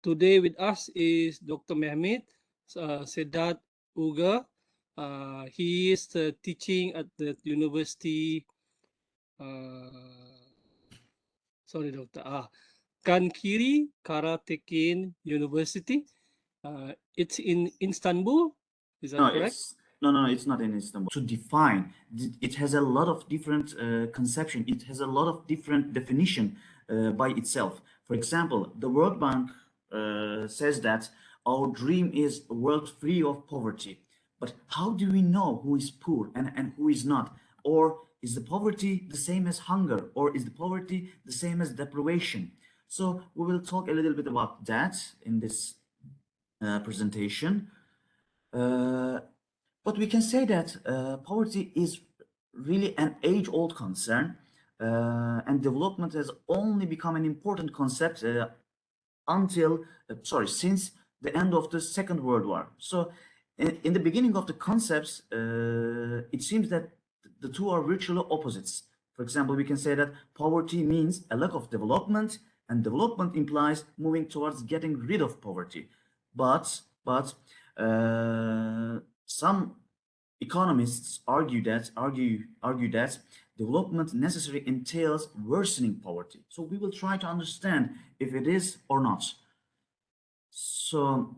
Today with us is Dr. Mehmet Sedat Ugur. He is teaching at the University, sorry, Doctor, Kankiri Karatekin University. It's in Istanbul. Is that No, correct? it's not in Istanbul. To define, it has a lot of different conception. It has a lot of different definition by itself. For example, the World Bank says that our dream is a world free of poverty. But how do we know who is poor and who is not? Or is the poverty the same as hunger? Or is the poverty the same as deprivation? So we will talk a little bit about that in this presentation. Uh, but we can say that poverty is really an age-old concern, and development has only become an important concept since the end of the Second World War. So, in the beginning of the concepts, it seems that the two are virtually opposites. For example, we can say that poverty means a lack of development, and development implies moving towards getting rid of poverty. But some economists argue that development necessarily entails worsening poverty. So we will try to understand if it is or not. So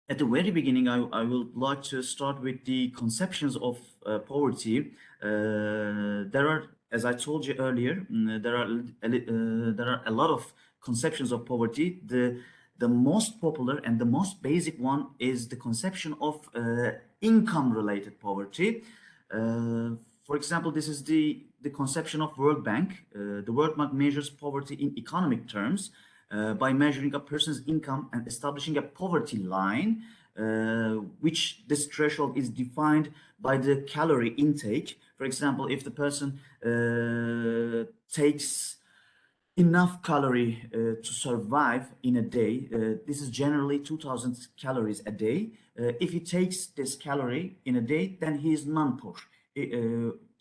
at the very beginning, I would like to start with the conceptions of poverty. There are, as I told you earlier, there are a lot of conceptions of poverty. The most popular and the most basic one is the conception of income-related poverty. For example, this is the conception of World Bank. The World Bank measures poverty in economic terms by measuring a person's income and establishing a poverty line, which this threshold is defined by the calorie intake. For example, if the person takes enough calorie to survive in a day, this is generally 2000 calories a day. If he takes this calorie in a day, then he is non-poor,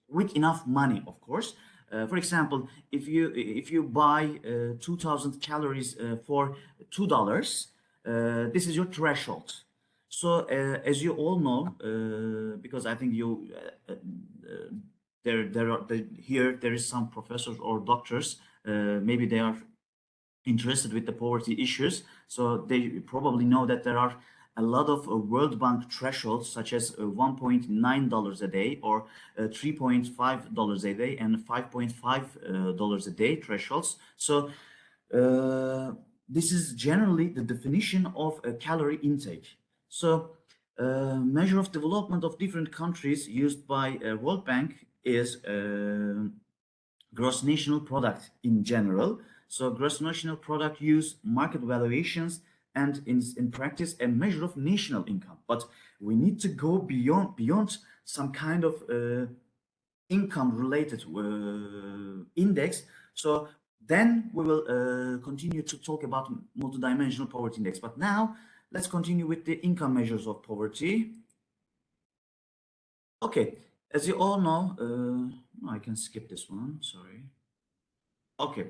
with enough money, of course. For example, if you buy 2000 calories for $2, this is your threshold. So as you all know, because I think you here there is some professors or doctors, maybe they are interested with the poverty issues, so they probably know that there are a lot of World Bank thresholds, such as $1.9 a day or $3.5 a day and $5.5 a day thresholds. So this is generally the definition of a calorie intake. So measure of development of different countries used by World Bank is gross national product in general. So gross national product use market valuations and in practice a measure of national income. But we need to go beyond some kind of income related index. So then we will continue to talk about multidimensional poverty index. But now let's continue with the income measures of poverty. Okay, as you all know, I can skip this one, sorry. Okay.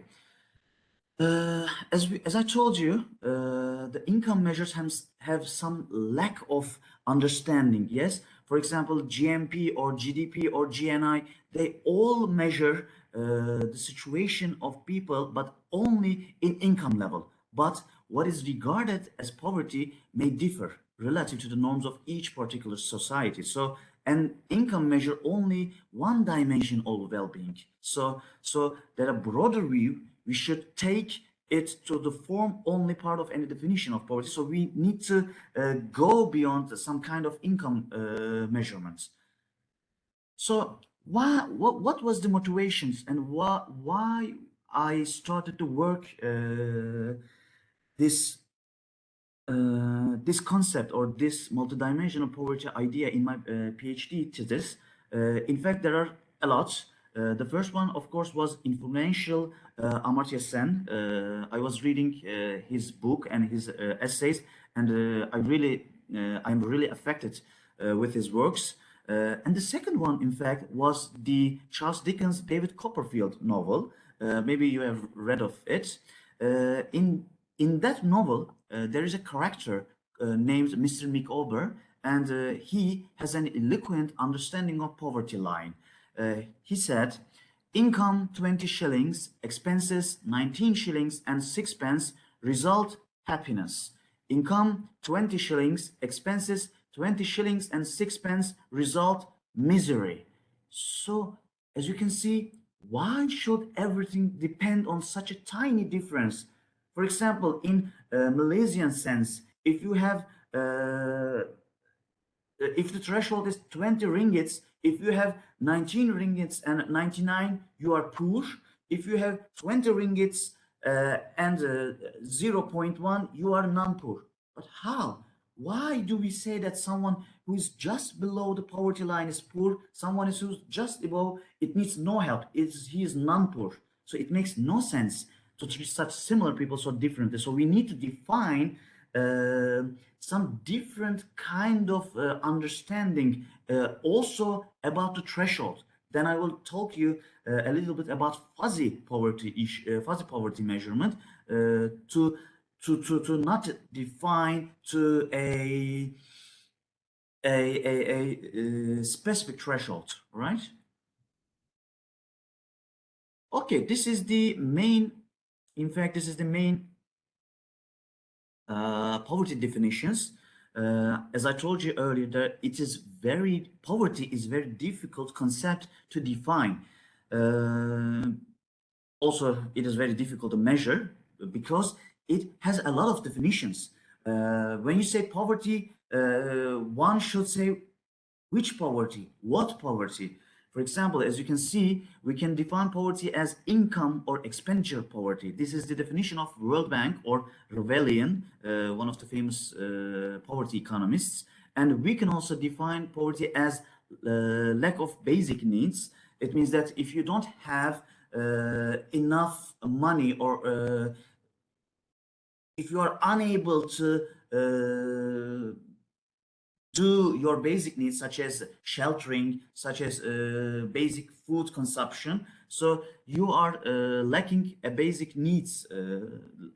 As I told you, the income measures have some lack of understanding. Yes, for example, GMP or GDP or GNI, they all measure the situation of people, but only in income level. But what is regarded as poverty may differ relative to the norms of each particular society. So an income measure only one dimension of well-being. So that a broader view, we should take it to the form only part of any definition of poverty. So we need to go beyond some kind of income measurements. So what was the motivations and why I started to work this this concept or this multidimensional poverty idea in my PhD thesis? In fact, there are a lot. The first one, of course, was influential Amartya Sen. I was reading his book and his essays, and I'm really affected with his works. And the second one, in fact, was the Charles Dickens' David Copperfield novel. Maybe you have read of it. in that novel, there is a character named Mr. Micawber, and he has an eloquent understanding of poverty line. He said, income 20 shillings, expenses 19 shillings and 6 pence, result happiness. Income 20 shillings, expenses 20 shillings and 6 pence, result misery. So, as you can see, why should everything depend on such a tiny difference? For example, in Malaysian sense, if the threshold is 20 ringgits, if you have 19 ringgits and 99, you are poor. If you have 20 ringgits and 0.1, you are non-poor. But how? Why do we say that someone who is just below the poverty line is poor, someone who's just above, it needs no help, he is non-poor? So it makes no sense to treat such similar people so differently. So we need to define some different kind of understanding also about the threshold. Then I will talk you a little bit about fuzzy poverty measurement to not define to a specific threshold, right? Okay, this is the main. In fact, this is the main poverty definitions. As I told you earlier, that poverty is very difficult concept to define. Also, it is very difficult to measure because it has a lot of definitions. When you say poverty, one should say which poverty, what poverty. For example, as you can see, we can define poverty as income or expenditure poverty. This is the definition of World Bank or Revelian, one of the famous poverty economists. And we can also define poverty as lack of basic needs. It means that if you don't have enough money or if you are unable to do your basic needs such as sheltering, such as basic food consumption, so you are lacking a basic needs,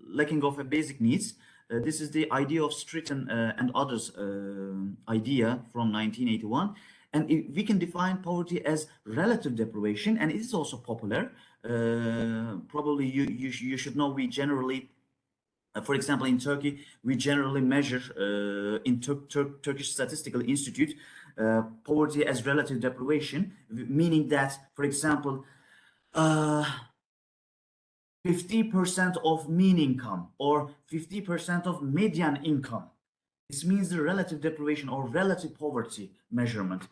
lacking of a basic needs. This is the idea of Stritton and others idea from 1981. And we can define poverty as relative deprivation, and it is also popular. Probably you should know we generally for example, in Turkey, we generally measure in Turkish Statistical Institute poverty as relative deprivation, meaning that, for example, 50% of mean income or 50% of median income. This means the relative deprivation or relative poverty measurement.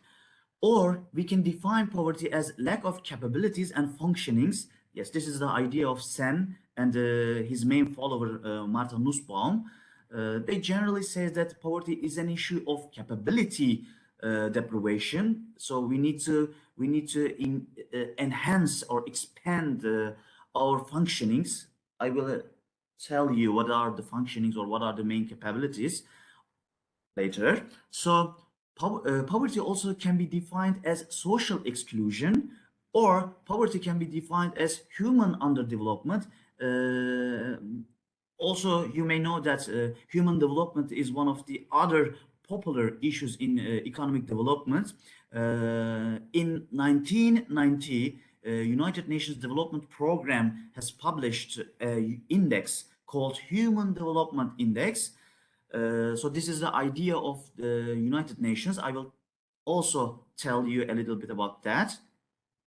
Or we can define poverty as lack of capabilities and functionings. Yes, this is the idea of Sen and his main follower, Martha Nussbaum. They generally say that poverty is an issue of capability deprivation. So we need to enhance or expand our functionings. I will tell you what are the functionings or what are the main capabilities later. So poverty also can be defined as social exclusion, or poverty can be defined as human underdevelopment. Also, you may know that human development is one of the other popular issues in economic development. In 1990, United Nations Development Program has published an index called Human Development Index. So this is the idea of the United Nations. I will also tell you a little bit about that.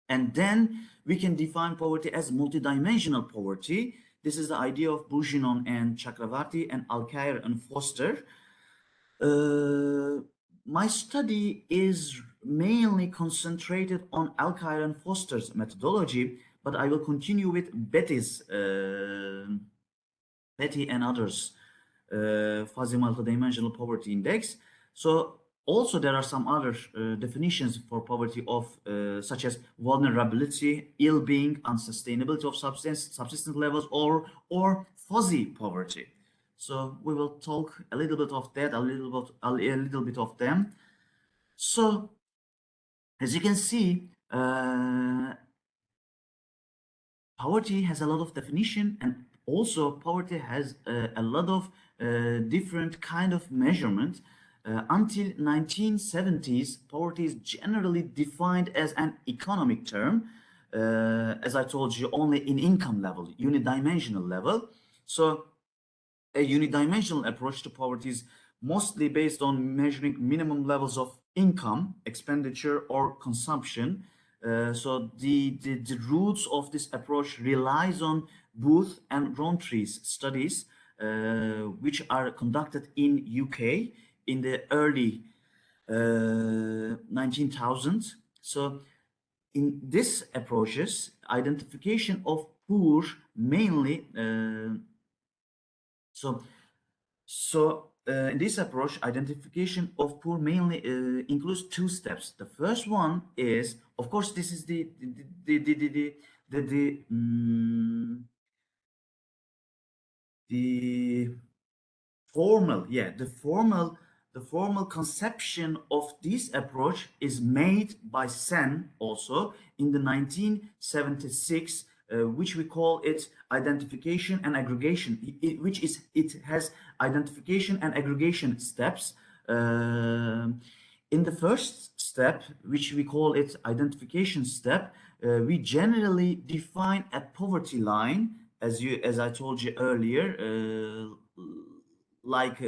And then we can define poverty as multidimensional poverty. This is the idea of Bourguignon and Chakravarti and Alcaire and Foster. My study is mainly concentrated on Alcaire and Foster's methodology, but I will continue with Betty and others, fuzzy multidimensional poverty index. So also there are some other definitions for poverty of such as vulnerability, ill-being, unsustainability of subsistence levels, or fuzzy poverty. So we will talk a little bit of that, a little bit of them. So as you can see, poverty has a lot of definition, and also poverty has a lot of different kind of measurement. Until 1970s, poverty is generally defined as an economic term, as I told you, only in income level, unidimensional level. So a unidimensional approach to poverty is mostly based on measuring minimum levels of income, expenditure, or consumption. So the roots of this approach relies on Booth and Rowntree studies, which are conducted in UK in the early 19,000s. So in this approaches, identification of poor mainly so in this approach, identification of poor mainly includes two steps. The first one is, of course, this is the formal, yeah, the formal conception of this approach is made by Sen also in the 1976, which we call it identification and aggregation, it has identification and aggregation steps. In the first step, which we call it identification step, we generally define a poverty line, as I told you earlier, like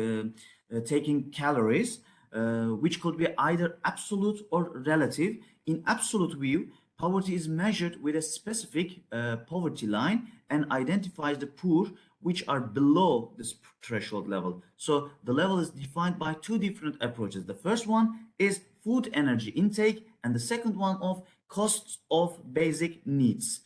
taking calories, which could be either absolute or relative. In absolute view, poverty is measured with a specific poverty line and identifies the poor which are below this threshold level. So the level is defined by two different approaches. The first one is food energy intake, and the second one of costs of basic needs.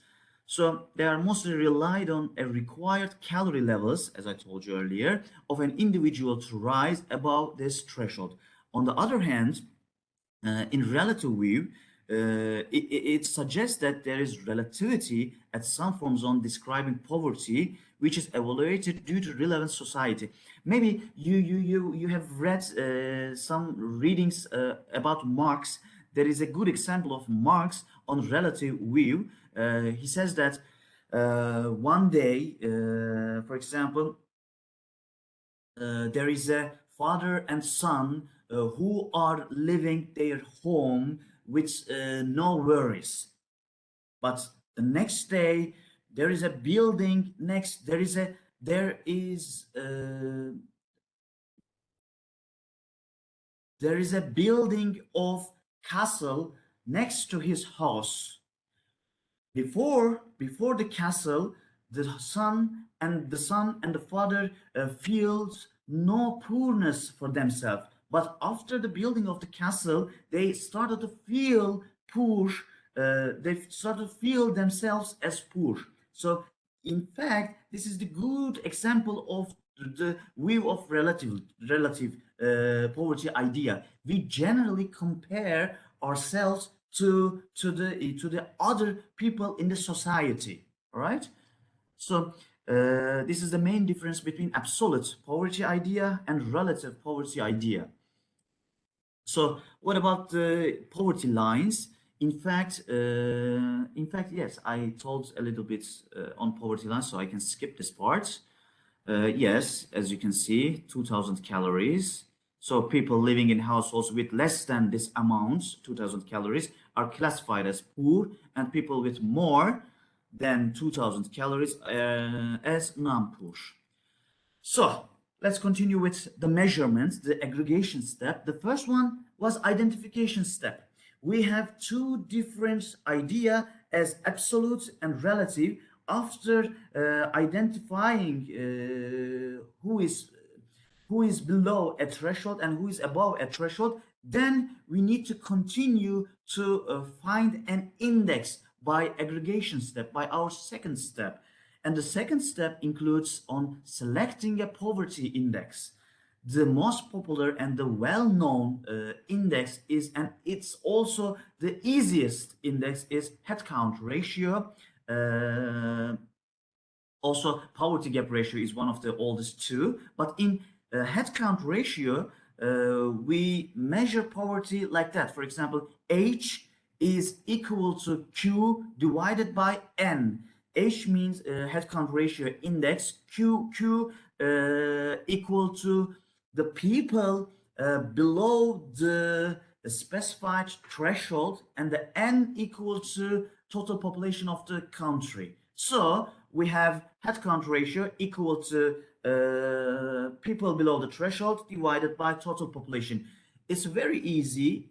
So they are mostly relied on a required calorie levels, as I told you earlier, of an individual to rise above this threshold. On the other hand, in relative view, it suggests that there is relativity at some forms on describing poverty, which is evaluated due to relevant society. Maybe you have read some readings about Marx. There is a good example of Marx on relative view. He says that one day, for example, there is a father and son who are living their home with no worries. But the next day, there is a building next. There is a building of castle next to his house. Before the castle, the son and the father feels no poorness for themselves. But after the building of the castle, they started to feel poor. They started to feel themselves as poor. So in fact, this is the good example of the view of relative poverty idea. We generally compare ourselves to the other people in the society. All right. So this is the main difference between absolute poverty idea and relative poverty idea. So what about the poverty lines? Yes, I told a little bit on poverty lines, so I can skip this part. Yes, as you can see, 2,000 calories. So people living in households with less than this amount, 2,000 calories, are classified as poor, and people with more than 2,000 calories as non-poor. So let's continue with the measurements, the aggregation step. The first one was identification step. We have two different idea as absolute and relative. After identifying who is below a threshold and who is above a threshold, then we need to continue to find an index by aggregation step, by our second step. And the second step includes on selecting a poverty index. The most popular and the well-known index is, and it's also the easiest index, is headcount ratio. Also, poverty gap ratio is one of the oldest too. But in headcount ratio, we measure poverty like that. For example, H is equal to Q divided by N. H means headcount ratio index, Q equal to the people below the specified threshold, and the N equal to total population of the country. So we have headcount ratio equal to people below the threshold divided by total population. It's a very easy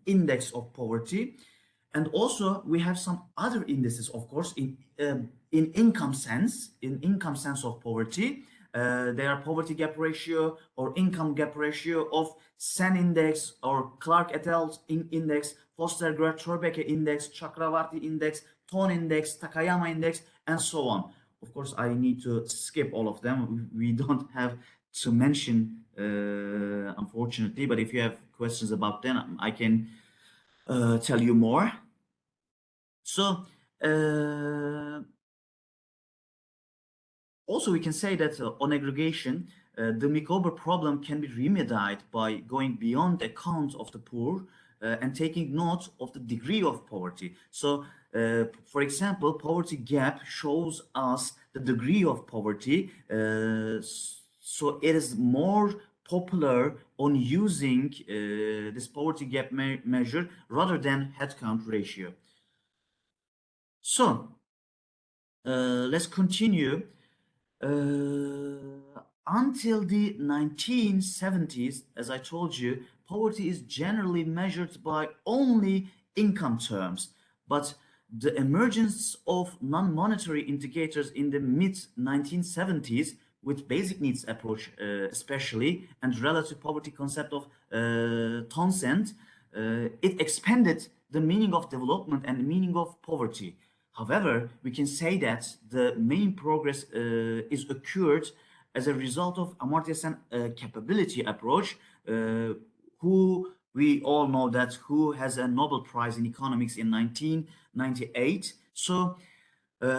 index of poverty. And also we have some other indices, of course, in income sense of poverty. They are poverty gap ratio or income gap ratio of Sen index or Clark et al. Index, Foster-Grad Thorbecke index, Chakravarti index, Tone index, Takayama index, and so on. Of course, I need to skip all of them. We don't have to mention, unfortunately, but if you have questions about them, I can tell you more. So also we can say that on aggregation, the Mikober problem can be remedied by going beyond the account of the poor and taking note of the degree of poverty. So, for example, poverty gap shows us the degree of poverty. So it is more popular on using this poverty gap measure rather than headcount ratio. So let's continue. Until the 1970s, as I told you, poverty is generally measured by only income terms. But the emergence of non-monetary indicators in the mid-1970s with basic needs approach especially, and relative poverty concept of Townsend, it expanded the meaning of development and the meaning of poverty. However, we can say that the main progress is occurred as a result of Amartya Sen capability approach, who we all know that who has a Nobel Prize in economics in 1998. So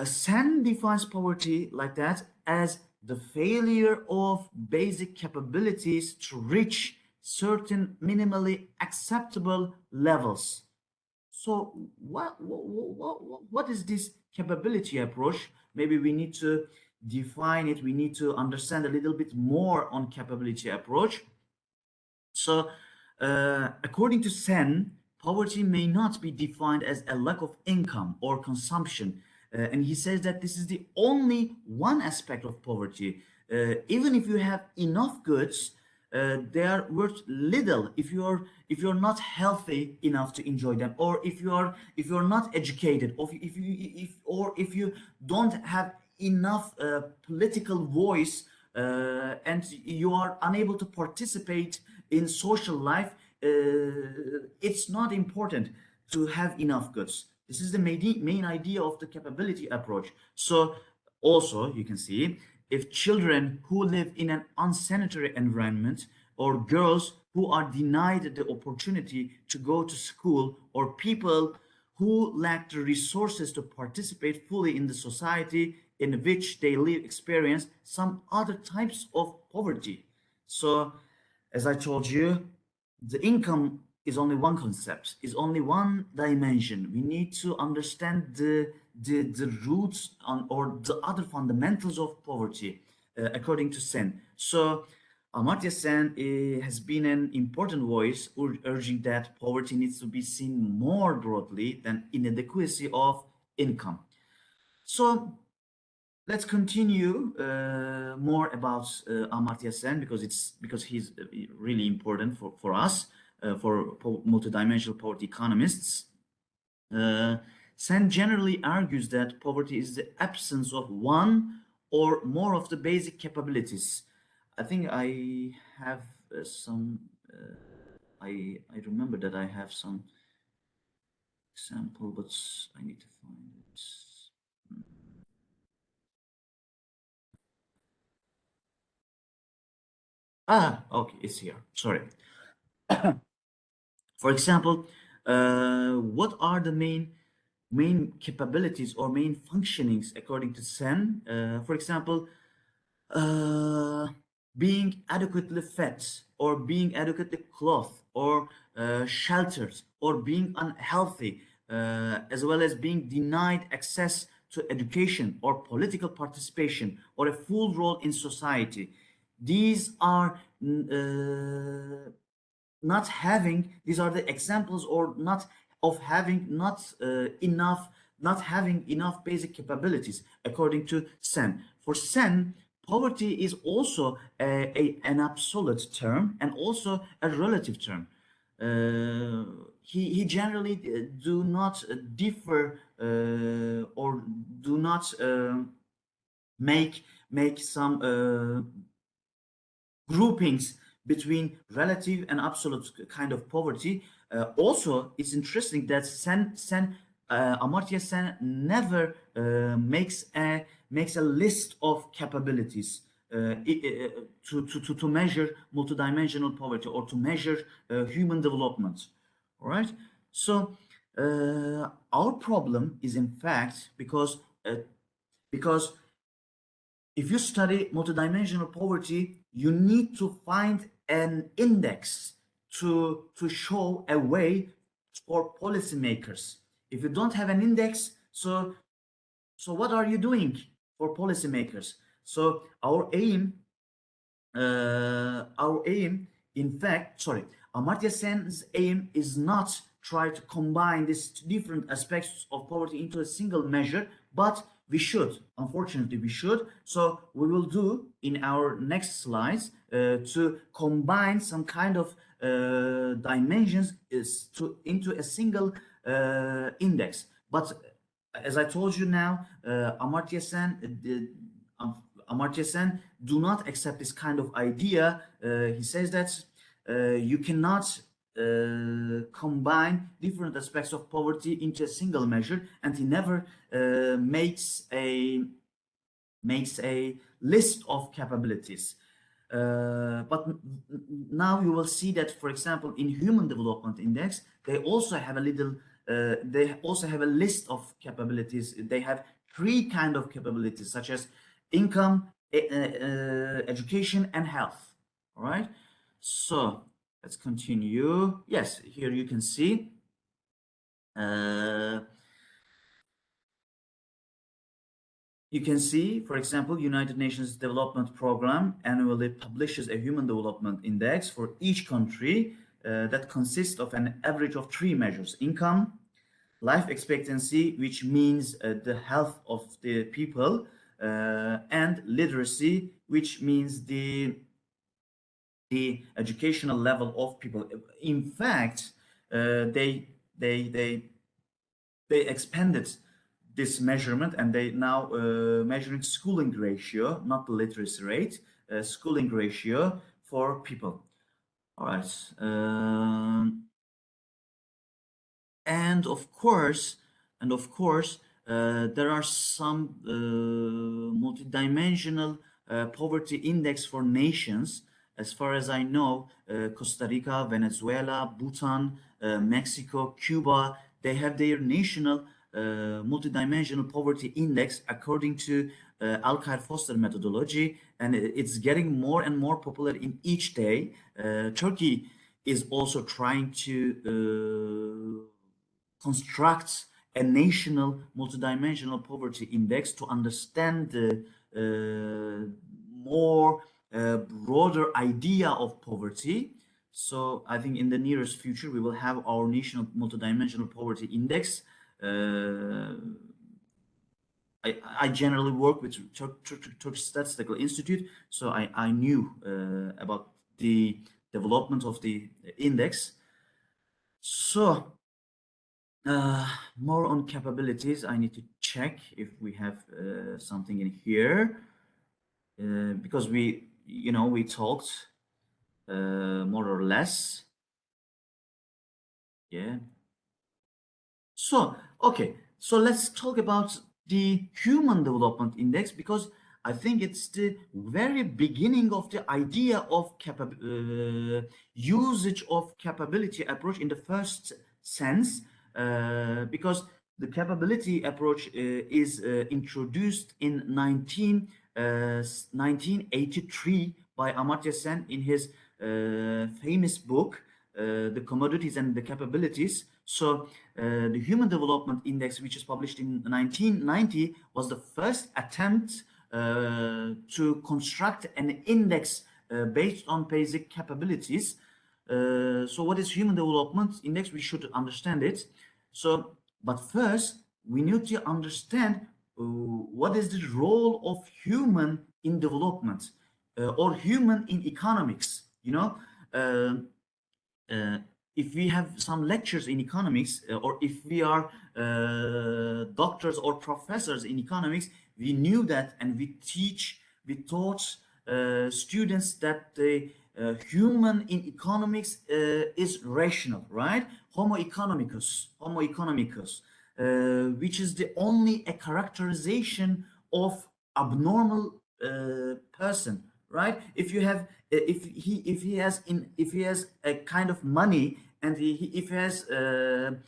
Sen defines poverty like that as the failure of basic capabilities to reach certain minimally acceptable levels. So what is this capability approach? Maybe we need to define it. We need to understand a little bit more on capability approach. So according to Sen, poverty may not be defined as a lack of income or consumption. And he says that this is the only one aspect of poverty. Even if you have enough goods, they are worth little if you're not healthy enough to enjoy them, or if you're not educated, or if you don't have enough political voice, and you are unable to participate in social life. It's not important to have enough goods. This is the main idea of the capability approach. So also you can see, if children who live in an unsanitary environment, or girls who are denied the opportunity to go to school, or people who lack the resources to participate fully in the society in which they live, experience some other types of poverty. So, as I told you, the income is only one concept, is only one dimension. We need to understand the roots or the other fundamentals of poverty, according to Sen. So Amartya Sen has been an important voice urging that poverty needs to be seen more broadly than inadequacy of income. So let's continue more about Amartya Sen, because he's really important for us, for multidimensional poverty economists. Sen generally argues that poverty is the absence of one or more of the basic capabilities. I think I have some. I remember that I have some example, but I need to find it. Okay, it's here. Sorry. For example, what are the main capabilities or main functionings according to Sen? For example, uh, being adequately fed, or being adequately clothed, or sheltered, or being unhealthy, as well as being denied access to education or political participation or a full role in society. These are not having, these are the examples or not of having not having enough basic capabilities according to Sen. For Sen, poverty is also an absolute term and also a relative term. He generally do not differ or do not make some groupings between relative and absolute kind of poverty. Also, it's interesting that Amartya Sen never makes a list of capabilities to measure multidimensional poverty or to measure human development. All right. So our problem is in fact because if you study multidimensional poverty, you need to find an index to show a way for policymakers. If you don't have an index, so what are you doing for policymakers? So our aim, in fact, sorry, Amartya Sen's aim is not try to combine these different aspects of poverty into a single measure, but we should, unfortunately, we should. So we will do in our next slides to combine some kind of dimensions into a single index. But as I told you now, Amartya Sen do not accept this kind of idea. He says that you cannot combine different aspects of poverty into a single measure, and he never makes a list of capabilities. But now you will see that, for example, in Human Development Index, they also have a little, they also have a list of capabilities. They have three kind of capabilities, such as income, education, and health. All right. So let's continue. Yes, here you can see. You can see, for example, United Nations Development Program annually publishes a Human Development Index for each country that consists of an average of three measures: income, life expectancy, which means the health of the people, and literacy, which means the educational level of people. In fact, they expanded this measurement, and they now measuring schooling ratio, not the literacy rate, schooling ratio for people. All right. And of course, there are some multidimensional poverty index for nations. As far as I know, Costa Rica, Venezuela, Bhutan, Mexico, Cuba, they have their national multidimensional poverty index according to Alkire-Foster methodology, and it's getting more and more popular in each day. Turkey is also trying to construct a national multidimensional poverty index to understand the more broader idea of poverty. So I think in the nearest future we will have our national multidimensional poverty index. I generally work with Turkish Statistical Institute, so I knew about the development of the index. So more on capabilities. I need to check if we have something in here because we talked more or less. Yeah. So, okay. So let's talk about the Human Development Index because I think it's the very beginning of the idea of usage of capability approach in the first sense, because the capability approach is introduced in 1983 by Amartya Sen in his famous book the commodities and the capabilities. So the Human Development Index, which is published in 1990, was the first attempt to construct an index based on basic capabilities. So what is Human Development Index? We should understand it. So, but first, we need to understand what is the role of human in development or human in economics. Uh, uh, if we have some lectures in economics or if we are doctors or professors in economics, we knew that, and we taught students that the human in economics is rational, right? Homo economicus, which is the only a characterization of abnormal person, right? If you have if he has a kind of money, and if he has a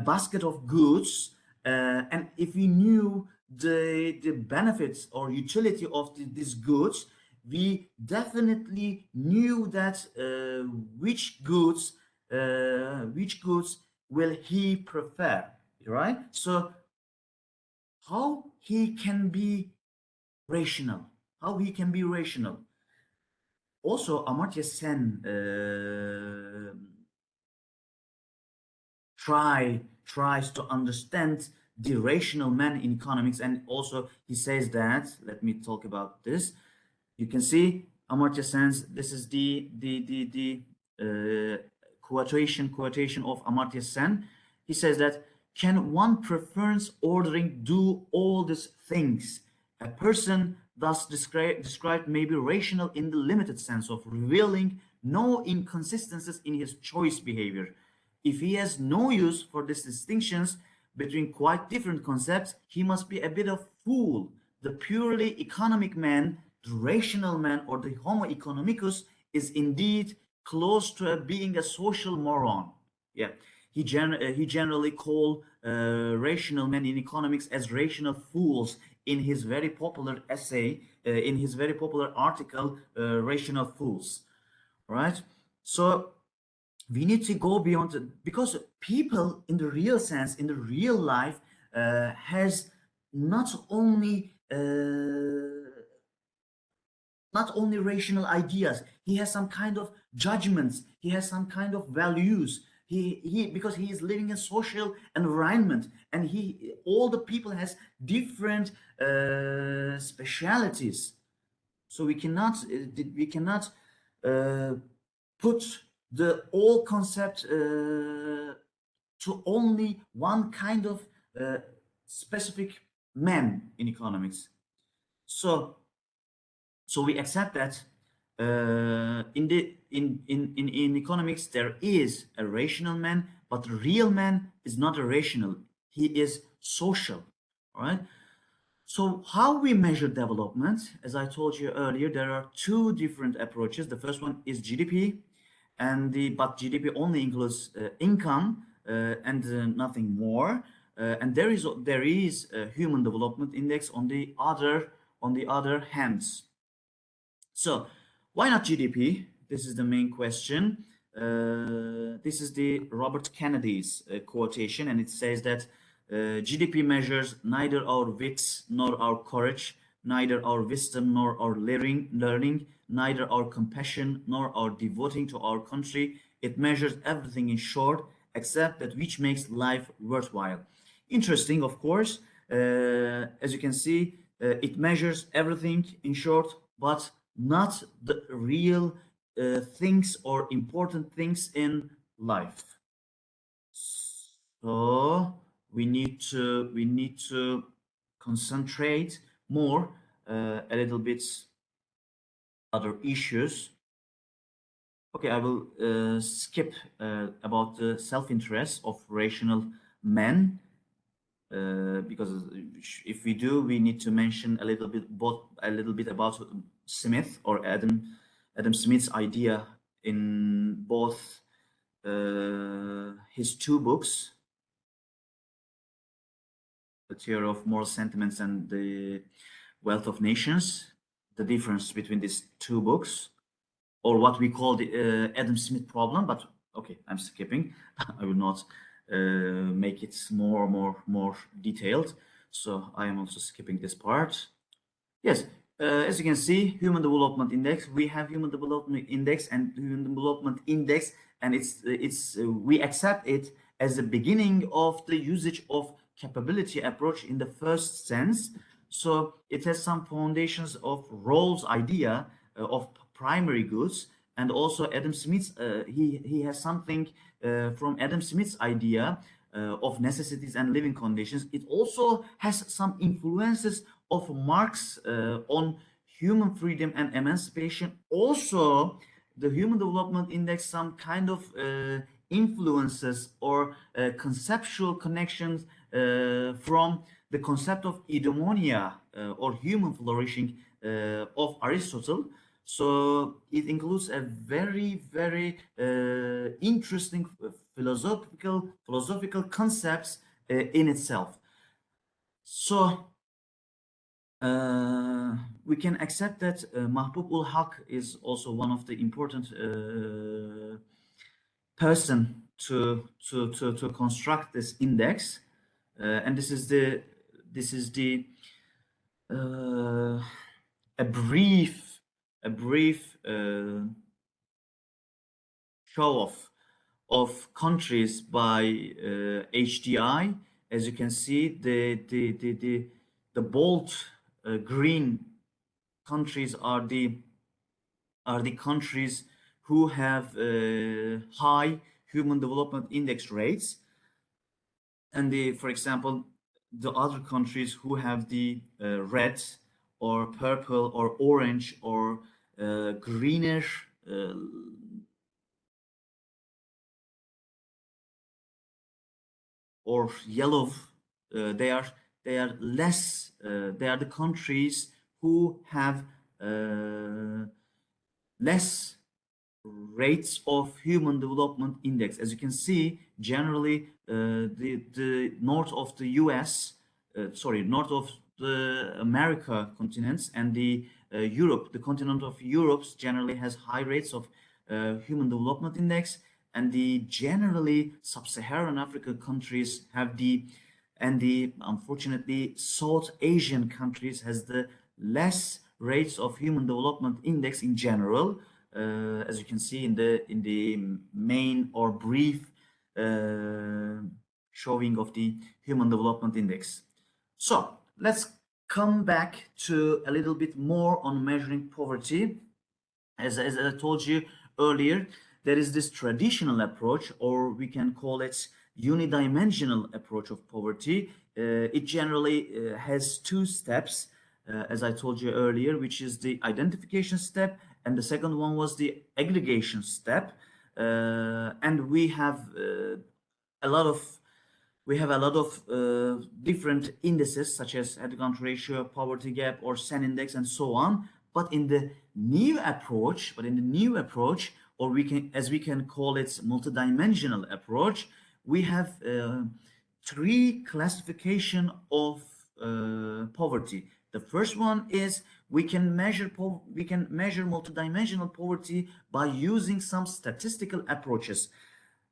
basket of goods, and if he knew the benefits or utility of these goods, we definitely knew that which goods will he prefer, right? So how he can be rational, how he can be rational. Also, Amartya Sen tries to understand the rational man in economics, and also he says that, let me talk about this. You can see Amartya Sen's, this is the quotation of Amartya Sen. He says that, can one preference ordering do all these things? A person thus described may be rational in the limited sense of revealing no inconsistencies in his choice behavior. If he has no use for these distinctions between quite different concepts, he must be a bit of fool. The purely economic man, the rational man, or the Homo economicus is indeed close to being a social moron. Yeah, he generally called rational men in economics as rational fools in his very popular essay, in his very popular article, Rational Fools. Right? So we need to go beyond it, because people in the real sense, in the real life, has not only rational ideas. He has some kind of judgments. He has some kind of values. He because he is living in social environment, and all the people has different specialities. So we cannot put the all concept to only one kind of specific man in economics. So we accept that in economics there is a rational man, but the real man is not a rational. He is social, all right? So how we measure development, as I told you earlier, there are two different approaches. The first one is GDP, but GDP only includes income and nothing more. And there is a Human Development Index on the other hands. So why not GDP? This is the main question. This is the Robert Kennedy's quotation, and it says that GDP measures neither our wits nor our courage, neither our wisdom nor our learning, neither our compassion nor our devoting to our country. It measures everything, in short, except that which makes life worthwhile. Interesting, of course. As you can see, it measures everything, in short, but not the real things or important things in life. So we need to concentrate more a little bit other issues. Okay, I will skip about the self-interest of rational men, because if we do, we need to mention a little bit about Smith, or Adam Smith's idea in both his two books, The Theory of Moral Sentiments and The Wealth of Nations. The difference between these two books, or what we call the Adam Smith problem, but Okay, I'm skipping. I will not make it more detailed. So I am also skipping this part. Yes, as you can see, Human Development Index. We have Human Development Index and Human Development Index, and we accept it as the beginning of the usage of capability approach in the first sense. So it has some foundations of roles idea of primary goods, and also Adam Smith's. He has something from Adam Smith's idea of necessities and living conditions. It also has some influences of Marx on human freedom and emancipation. Also, the Human Development Index, some kind of influences or conceptual connections from the concept of eudaimonia or human flourishing of Aristotle. So it includes a very interesting philosophical concepts in itself. So we can accept that Mahbub ul Haq is also one of the important person to construct this index, and this is the uh, a brief show of countries by HDI. As you can see, the bold green countries are the countries who have high human development index rates, and for example, the other countries who have the red or purple or orange or greenish or yellow, they are less. They are the countries who have less rates of human development index. As you can see, generally the north of the US, north of the America continents and the Europe, the continent of Europe generally has high rates of human development index, and the generally sub-Saharan Africa countries have the unfortunately South Asian countries has the less rates of human development index in general, as you can see in the main or brief showing of the human development index. So let's come back to a little bit more on measuring poverty. As I told you earlier, there is this traditional approach, or we can call it unidimensional approach of poverty. It generally has two steps, as I told you earlier, which is the identification step, and the second one was the aggregation step. And we have a lot of different indices such as head-to-count ratio, poverty gap, or SEN index, and so on. But in the new approach, or we can call it multidimensional approach, we have three classification of poverty. The first one is we can measure multidimensional poverty by using some statistical approaches,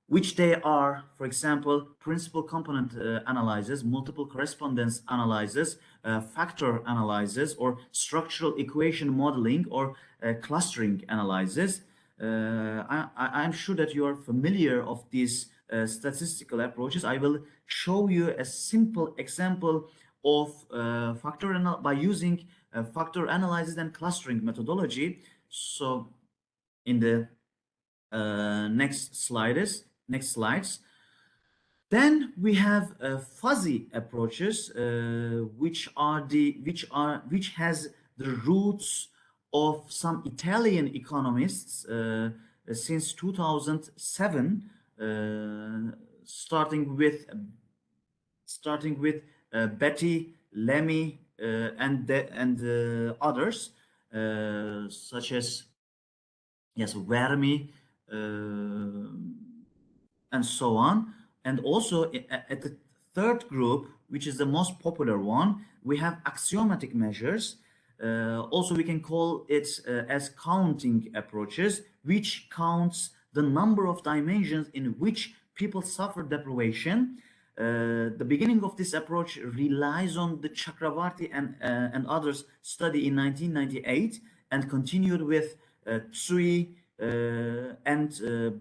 which they are, for example, principal component analysis, multiple correspondence analysis, factor analysis, or structural equation modeling, or clustering analysis. I'm sure that you are familiar of these statistical approaches. I will show you a simple example of by using factor analysis and clustering methodology. So in the next slides. Then we have fuzzy approaches, which has the roots of some Italian economists since 2007, starting with Betty, Lemmy, and others, such as Vermi, and so on. And also at the third group, which is the most popular one, we have axiomatic measures. Also, we can call it as counting approaches, which counts the number of dimensions in which people suffer deprivation. The beginning of this approach relies on the Chakravarti and others study in 1998 and continued with Tsui and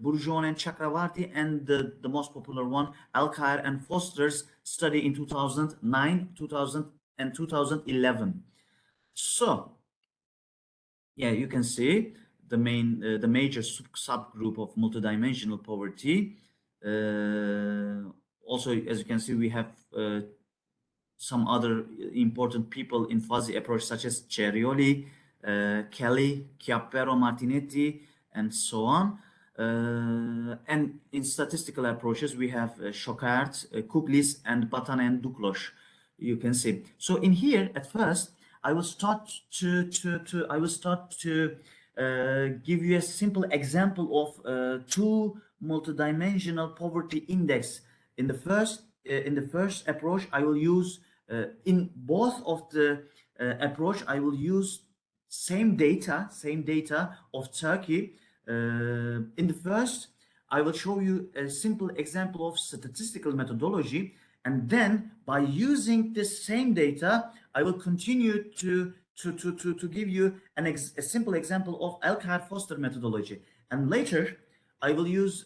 Bourgeon and Chakravarti, and the most popular one, Alkire and Foster's study in 2009, 2000 and 2011. So yeah, you can see the major subgroup of multidimensional poverty. Also, as you can see, we have some other important people in fuzzy approach, such as Cerioli, Kelly, Chiappero, Martinetti, and so on. And in statistical approaches, we have Chocard, Kuglis, and Batan and Duclos. You can see. So in here, at first, I will start to give you a simple example of two multidimensional poverty index. In the first approach, I will use in both of the approach, I will use same data of Turkey. In the first, I will show you a simple example of statistical methodology, and then by using this same data, I will continue to give you a simple example of Elkhart-Foster methodology, and later I will use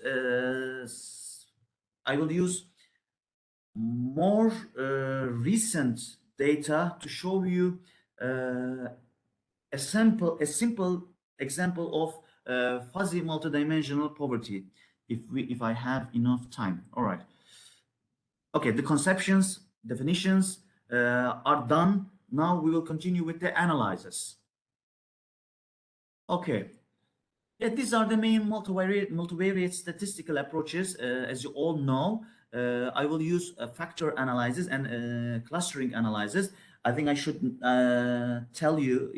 more recent data to show you a simple example of fuzzy multidimensional poverty, if I have enough time. All right. Okay, the conceptions, definitions are done. Now we will continue with the analysis. Okay. Yeah, these are the main multivariate statistical approaches. As you all know, I will use factor analysis and clustering analysis. I think I should tell you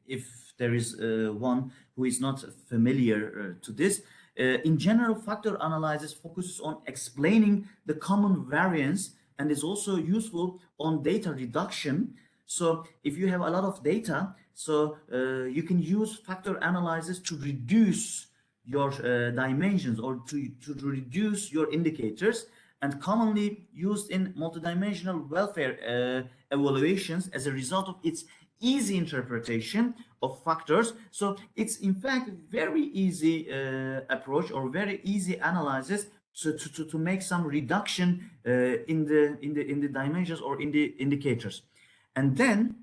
if there is one who is not familiar to this. In general, factor analysis focuses on explaining the common variance and is also useful on data reduction. So if you have a lot of data, so you can use factor analysis to reduce your dimensions or to reduce your indicators, and commonly used in multidimensional welfare evaluations as a result of its easy interpretation of factors. So it's in fact very easy approach or very easy analysis to make some reduction in the dimensions or in the indicators. And then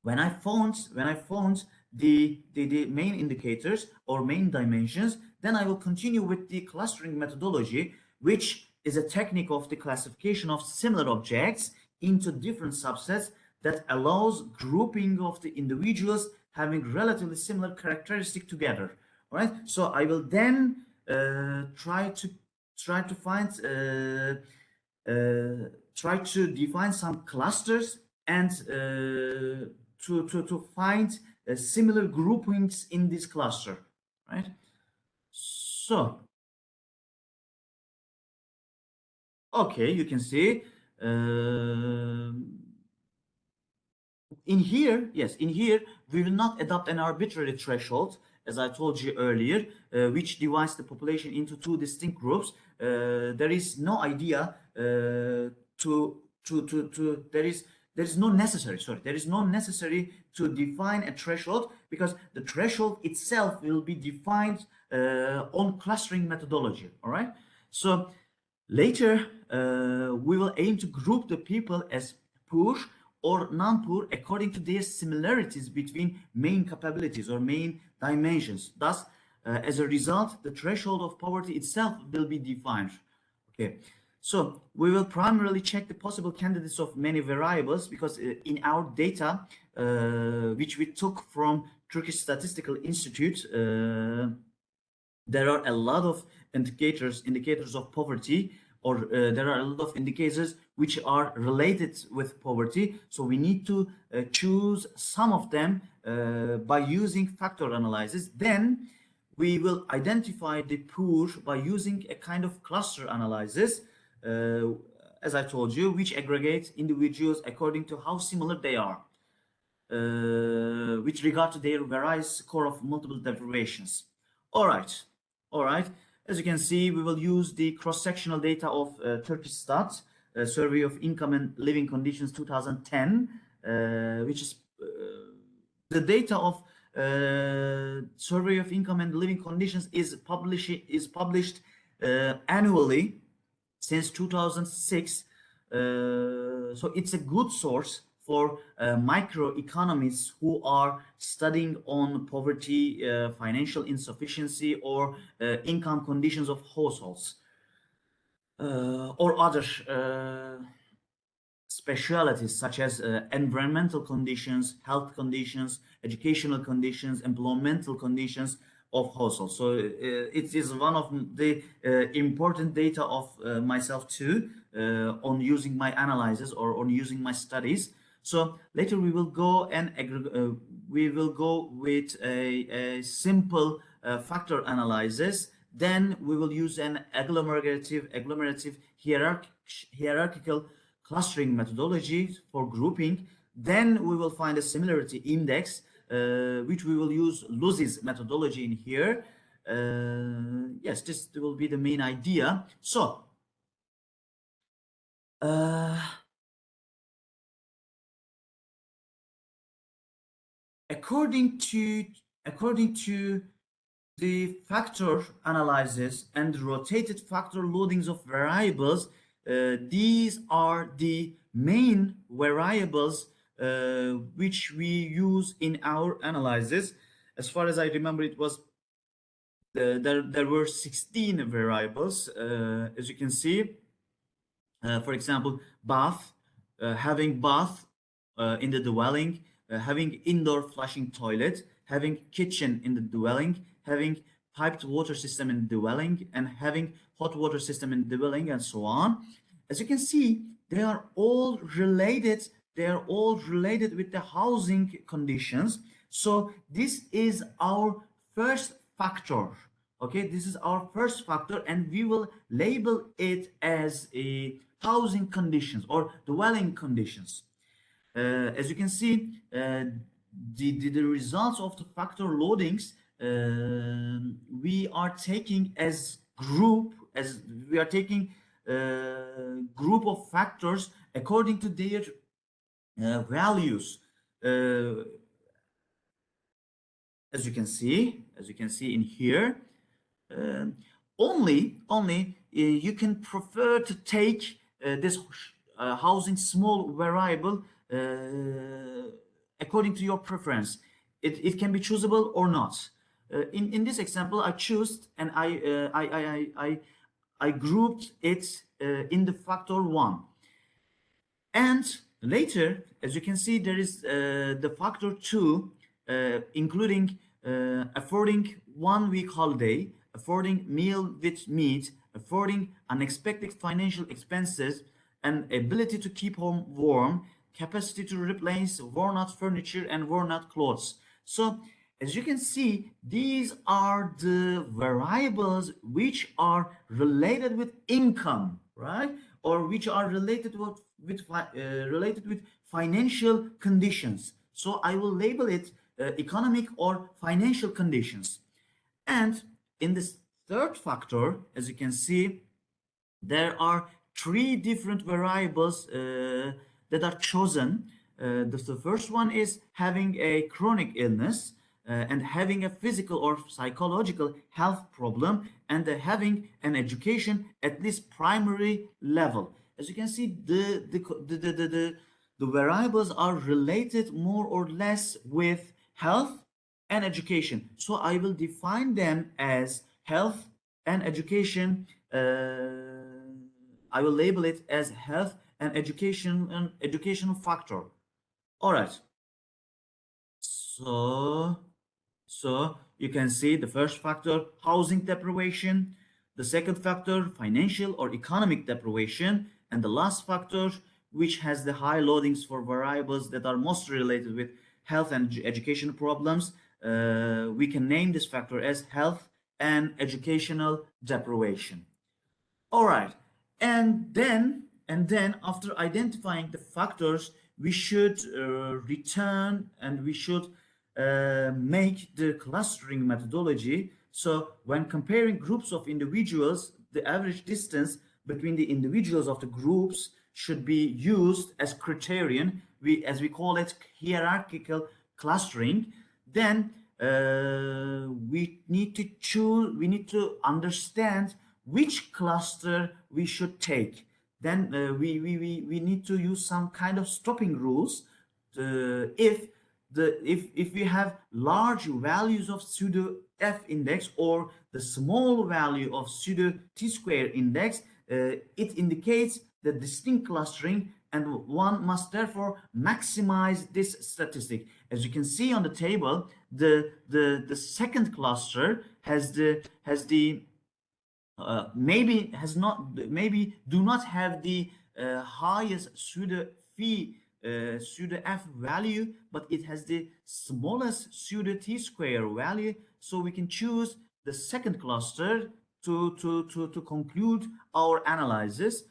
when I found the main indicators or main dimensions, then I will continue with the clustering methodology, which is a technique of the classification of similar objects into different subsets that allows grouping of the individuals having relatively similar characteristics together. All right. So I will then try to find try to define some clusters and to find similar groupings in this cluster, right? So, okay, you can see in here, yes, in here, we will not adopt an arbitrary threshold, as I told you earlier, which divides the population into two distinct groups. There is no idea there is no necessary to define a threshold, because the threshold itself will be defined on clustering methodology. All right. So later we will aim to group the people as poor or non-poor according to their similarities between main capabilities or main dimensions. Thus, as a result, the threshold of poverty itself will be defined. Okay. So we will primarily check the possible candidates of many variables, because in our data, which we took from Turkish Statistical Institute, there are a lot of indicators of poverty, or there are a lot of indicators which are related with poverty. So we need to choose some of them by using factor analysis. Then we will identify the poor by using a kind of cluster analysis, as I told you, which aggregates individuals according to how similar they are with regard to their various score of multiple deprivations. All right. All right. As you can see, we will use the cross-sectional data of Turkish Stat, Survey of Income and Living Conditions 2010, which is the data of Survey of Income and Living Conditions is published annually since 2006. So it's a good source for microeconomists who are studying on poverty, financial insufficiency, or income conditions of households, or other specialities such as environmental conditions, health conditions, educational conditions, employmental conditions of households. So it is one of the important data of myself too, on using my analysis or on using my studies. So later we will go and we will go with a simple factor analysis. Then we will use an agglomerative hierarchical clustering methodology for grouping. Then we will find a similarity index, which we will use Lucy's methodology in here. Yes, this will be the main idea. So, according to the factor analysis and rotated factor loadings of variables, these are the main variables which we use in our analysis. As far as I remember, it was there were 16 variables, as you can see. For example, bath, having bath in the dwelling, having indoor flushing toilet, having kitchen in the dwelling, having piped water system in the dwelling, and having hot water system in the dwelling, and so on. As you can see, they are all related. They are all related with the housing conditions. So this is our first factor. Okay, this is our first factor, and we will label it as a housing conditions or dwelling conditions. As you can see, the results of the factor loadings we are taking as group, as we are taking group of factors according to their values. As you can see in here. Um, only you can prefer to take this housing small variable according to your preference. It can be choosable or not. In this example, I chose and I grouped it in the factor 1. And later, as you can see, there is the factor 2, including affording 1 week holiday, affording meal with meat, affording unexpected financial expenses, and ability to keep home warm, capacity to replace worn out furniture and worn out clothes. So, as you can see, these are the variables which are related with income, right? Or which are related with financial conditions. So I will label it economic or financial conditions. And in this third factor, as you can see, there are 3 different variables that are chosen. The first one is having a chronic illness, and having a physical or psychological health problem, and having an education at least primary level. As you can see, the variables are related more or less with health and education. So I will define them as health and education. I will label it as health and educational factor. All right. So you can see the first factor, housing deprivation, the second factor, financial or economic deprivation, and the last factor, which has the high loadings for variables that are mostly related with health and education problems. We can name this factor as health and educational deprivation. All right, and then after identifying the factors, we should return and we should make the clustering methodology. So when comparing groups of individuals, the average distance between the individuals of the groups should be used as criterion, as we call it, hierarchical clustering. Then we need to choose, we need to understand which cluster we should take. Then we need to use some kind of stopping rules. If we have large values of pseudo f index or the small value of pseudo t square index, it indicates the distinct clustering, and one must therefore maximize this statistic. As you can see on the table, the second cluster has the maybe do not have the highest pseudo phi pseudo f value, but it has the smallest pseudo t square value. So we can choose the second cluster to conclude our analysis.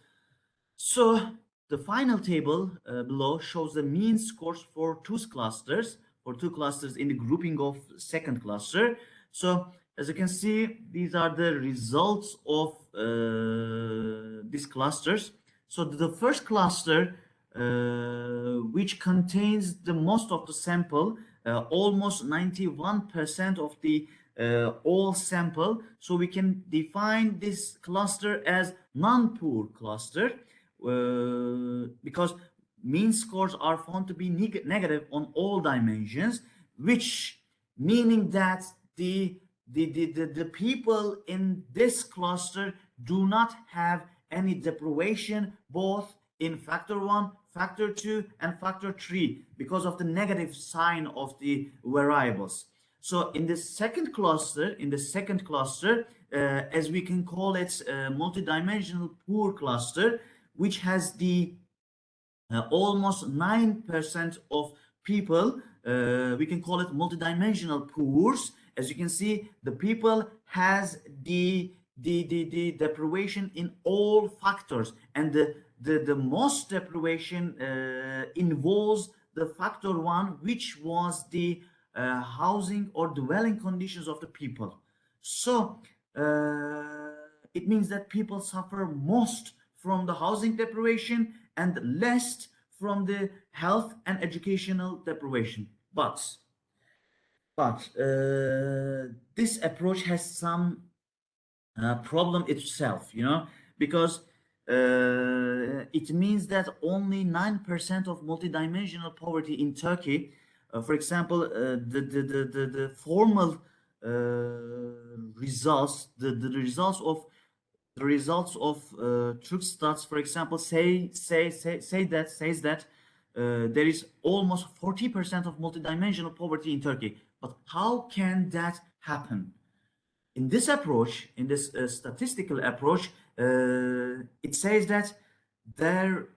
So the final table below shows the mean scores for two clusters in the grouping of second cluster. So as you can see, these are the results of these clusters. So the first cluster, which contains the most of the sample, almost 91% of the all sample. So we can define this cluster as non-poor cluster, because mean scores are found to be negative on all dimensions, which meaning that the people in this cluster do not have any deprivation both in factor 1, factor 2, and factor 3 because of the negative sign of the variables. So in the second cluster, as we can call it, multidimensional poor cluster, which has the almost 9% of people, we can call it multidimensional poors. As you can see, the people has the deprivation in all factors, and the most deprivation involves the factor 1, which was the housing or dwelling conditions of the people. So it means that people suffer most from the housing deprivation and less from the health and educational deprivation. But this approach has some problem itself, because it means that only 9% of multidimensional poverty in Turkey, for example, the formal results, the results of Turkstats, for example, says that there is almost 40% of multidimensional poverty in Turkey. But how can that happen? In this approach, in this statistical approach, it says that the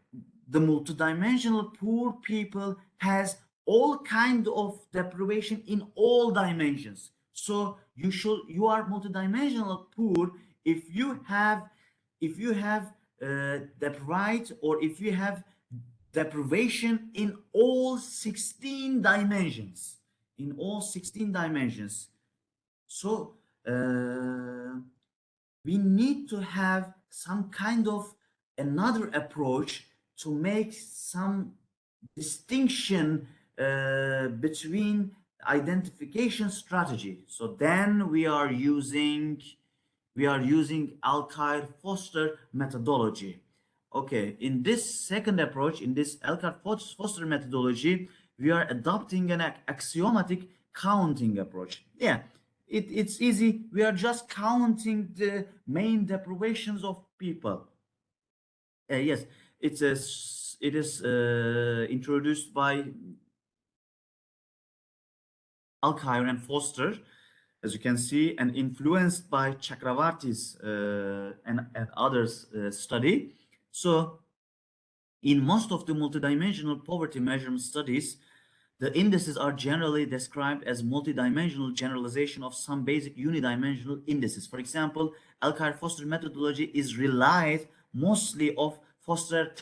multidimensional poor people has all kind of deprivation in all dimensions. So you are multidimensional poor if you have deprived, or if you have deprivation in all 16 dimensions. So we need to have some kind of another approach to make some distinction between identification strategy. So then we are using Alkire-Foster methodology. Okay, in this second approach, in this Alkire-Foster methodology, we are adopting an axiomatic counting approach. Yeah, it's easy. We are just counting the main deprivations of people. Yes, it is introduced by Alkire and Foster, as you can see, and influenced by Chakravarti's and others' study. So in most of the multidimensional poverty measurement studies, the indices are generally described as multidimensional generalization of some basic unidimensional indices. For example, Alkire-Foster methodology is relied mostly of Foster,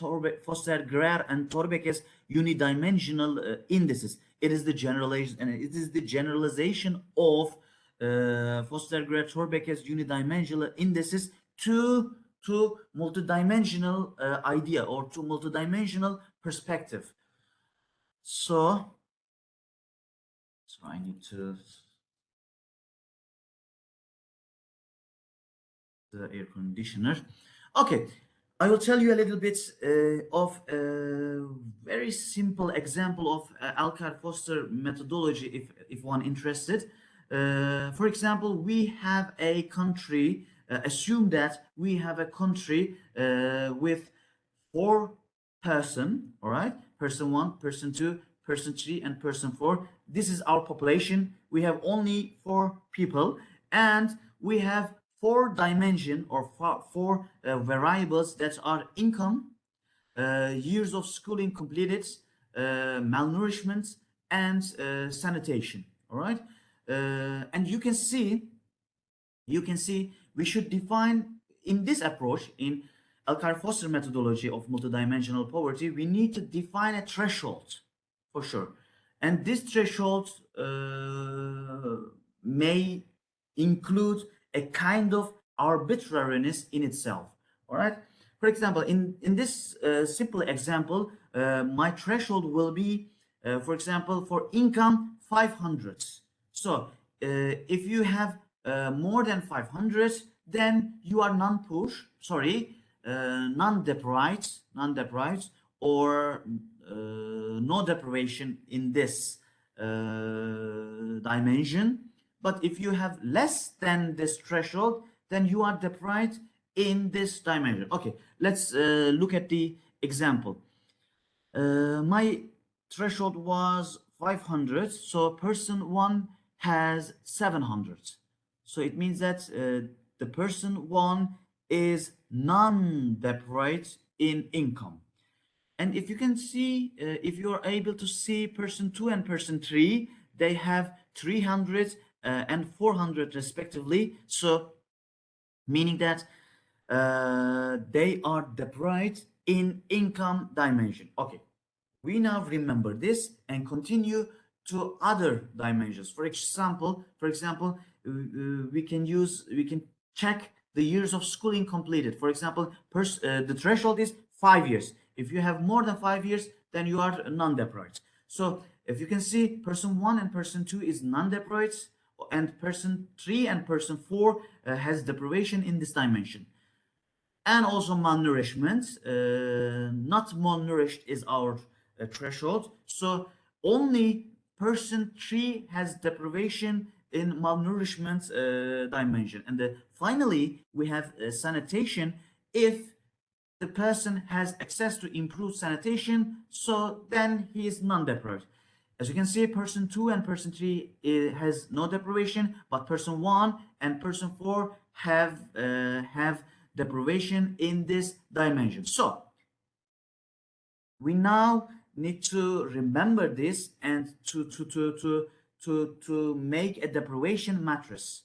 Greer, and Thorbecke's unidimensional indices. It is the generalization, and it is the generalization of Foster-Grad-Thorbecke's unidimensional indices to multidimensional idea, or to multidimensional perspective. So I need to the air conditioner. Okay, I will tell you a little bit of a very simple example of Alcar-Foster methodology if one interested. For example, we have a country, assume that we have a country with 4 person, all right? Person 1, person 2, person 3, and person 4. This is our population. We have only 4 people, and we have 4 dimension or four variables that are income, years of schooling completed, malnourishment, and sanitation. All right, and you can see we should define in this approach, in Alcar-Foster methodology of multidimensional poverty, we need to define a threshold for sure. And this threshold may include a kind of arbitrariness in itself. All right. For example, in this simple example, my threshold will be, for example, for income 500. So if you have more than 500, then you are non-poor, sorry, non-deprived, or no deprivation in this dimension. But if you have less than this threshold, then you are deprived in this dimension. Okay, let's look at the example. My threshold was 500, so person 1 has 700. So it means that the person 1 is non-deprived in income. And if you can see, if you are able to see person 2 and person 3, they have 300 and 400 respectively. So meaning that they are deprived in income dimension. Okay, we now remember this and continue to other dimensions. For example, we can check the years of schooling completed. For example, the threshold is 5 years. If you have more than 5 years, then you are non-deprived. So if you can see, person 1 and person 2 is non-deprived, and person 3 and person 4 has deprivation in this dimension. And also malnourishment. Not malnourished is our threshold. So only person 3 has deprivation in malnourishment dimension. And finally, we have sanitation. If the person has access to improved sanitation, so then he is non-deprived. As you can see, person 2 and person 3 has no deprivation, but person 1 and person 4 have deprivation in this dimension. So we now need to remember this and to make a deprivation matrix.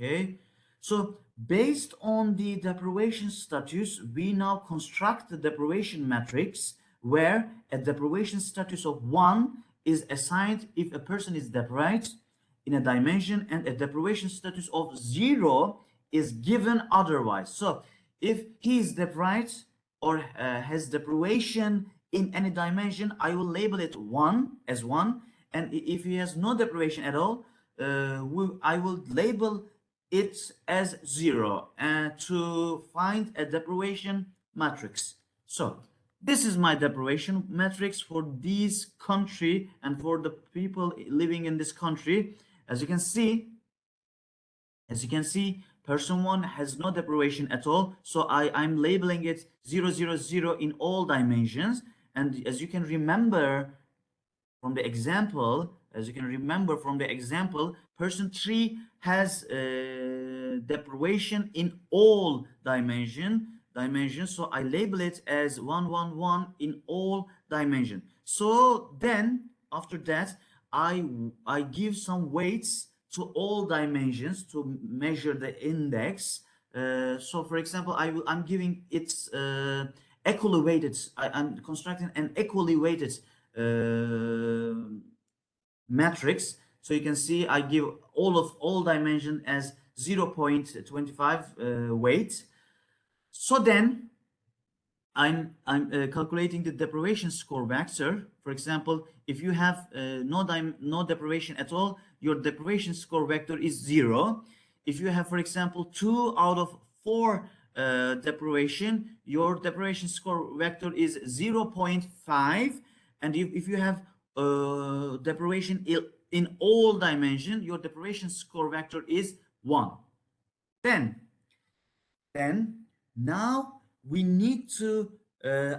Okay, so based on the deprivation status, we now construct the deprivation matrix, where a deprivation status of 1 is assigned if a person is deprived in a dimension, and a deprivation status of 0 is given otherwise. So if he is deprived or has deprivation in any dimension, I will label it 1 as 1, and if he has no deprivation at all, I will label it as 0 to find a deprivation matrix. So this is my deprivation matrix for this country and for the people living in this country. As you can see, person 1 has no deprivation at all. So I'm labeling it 0, 0, 0 in all dimensions. And as you can remember from the example, person 3 has deprivation in all dimensions. So I label it as 1, 1, 1 in all dimensions. So then after that, I give some weights to all dimensions to measure the index. So for example, I'm giving its equally weighted. I'm constructing an equally weighted matrix. So you can see I give all dimension as 0.25 weight. So then I'm calculating the deprivation score vector. For example, if you have no deprivation at all, your deprivation score vector is 0. If you have, for example, 2 out of 4 deprivation, your deprivation score vector is 0.5. And if you have deprivation in all dimension, your deprivation score vector is 1. Then now we need to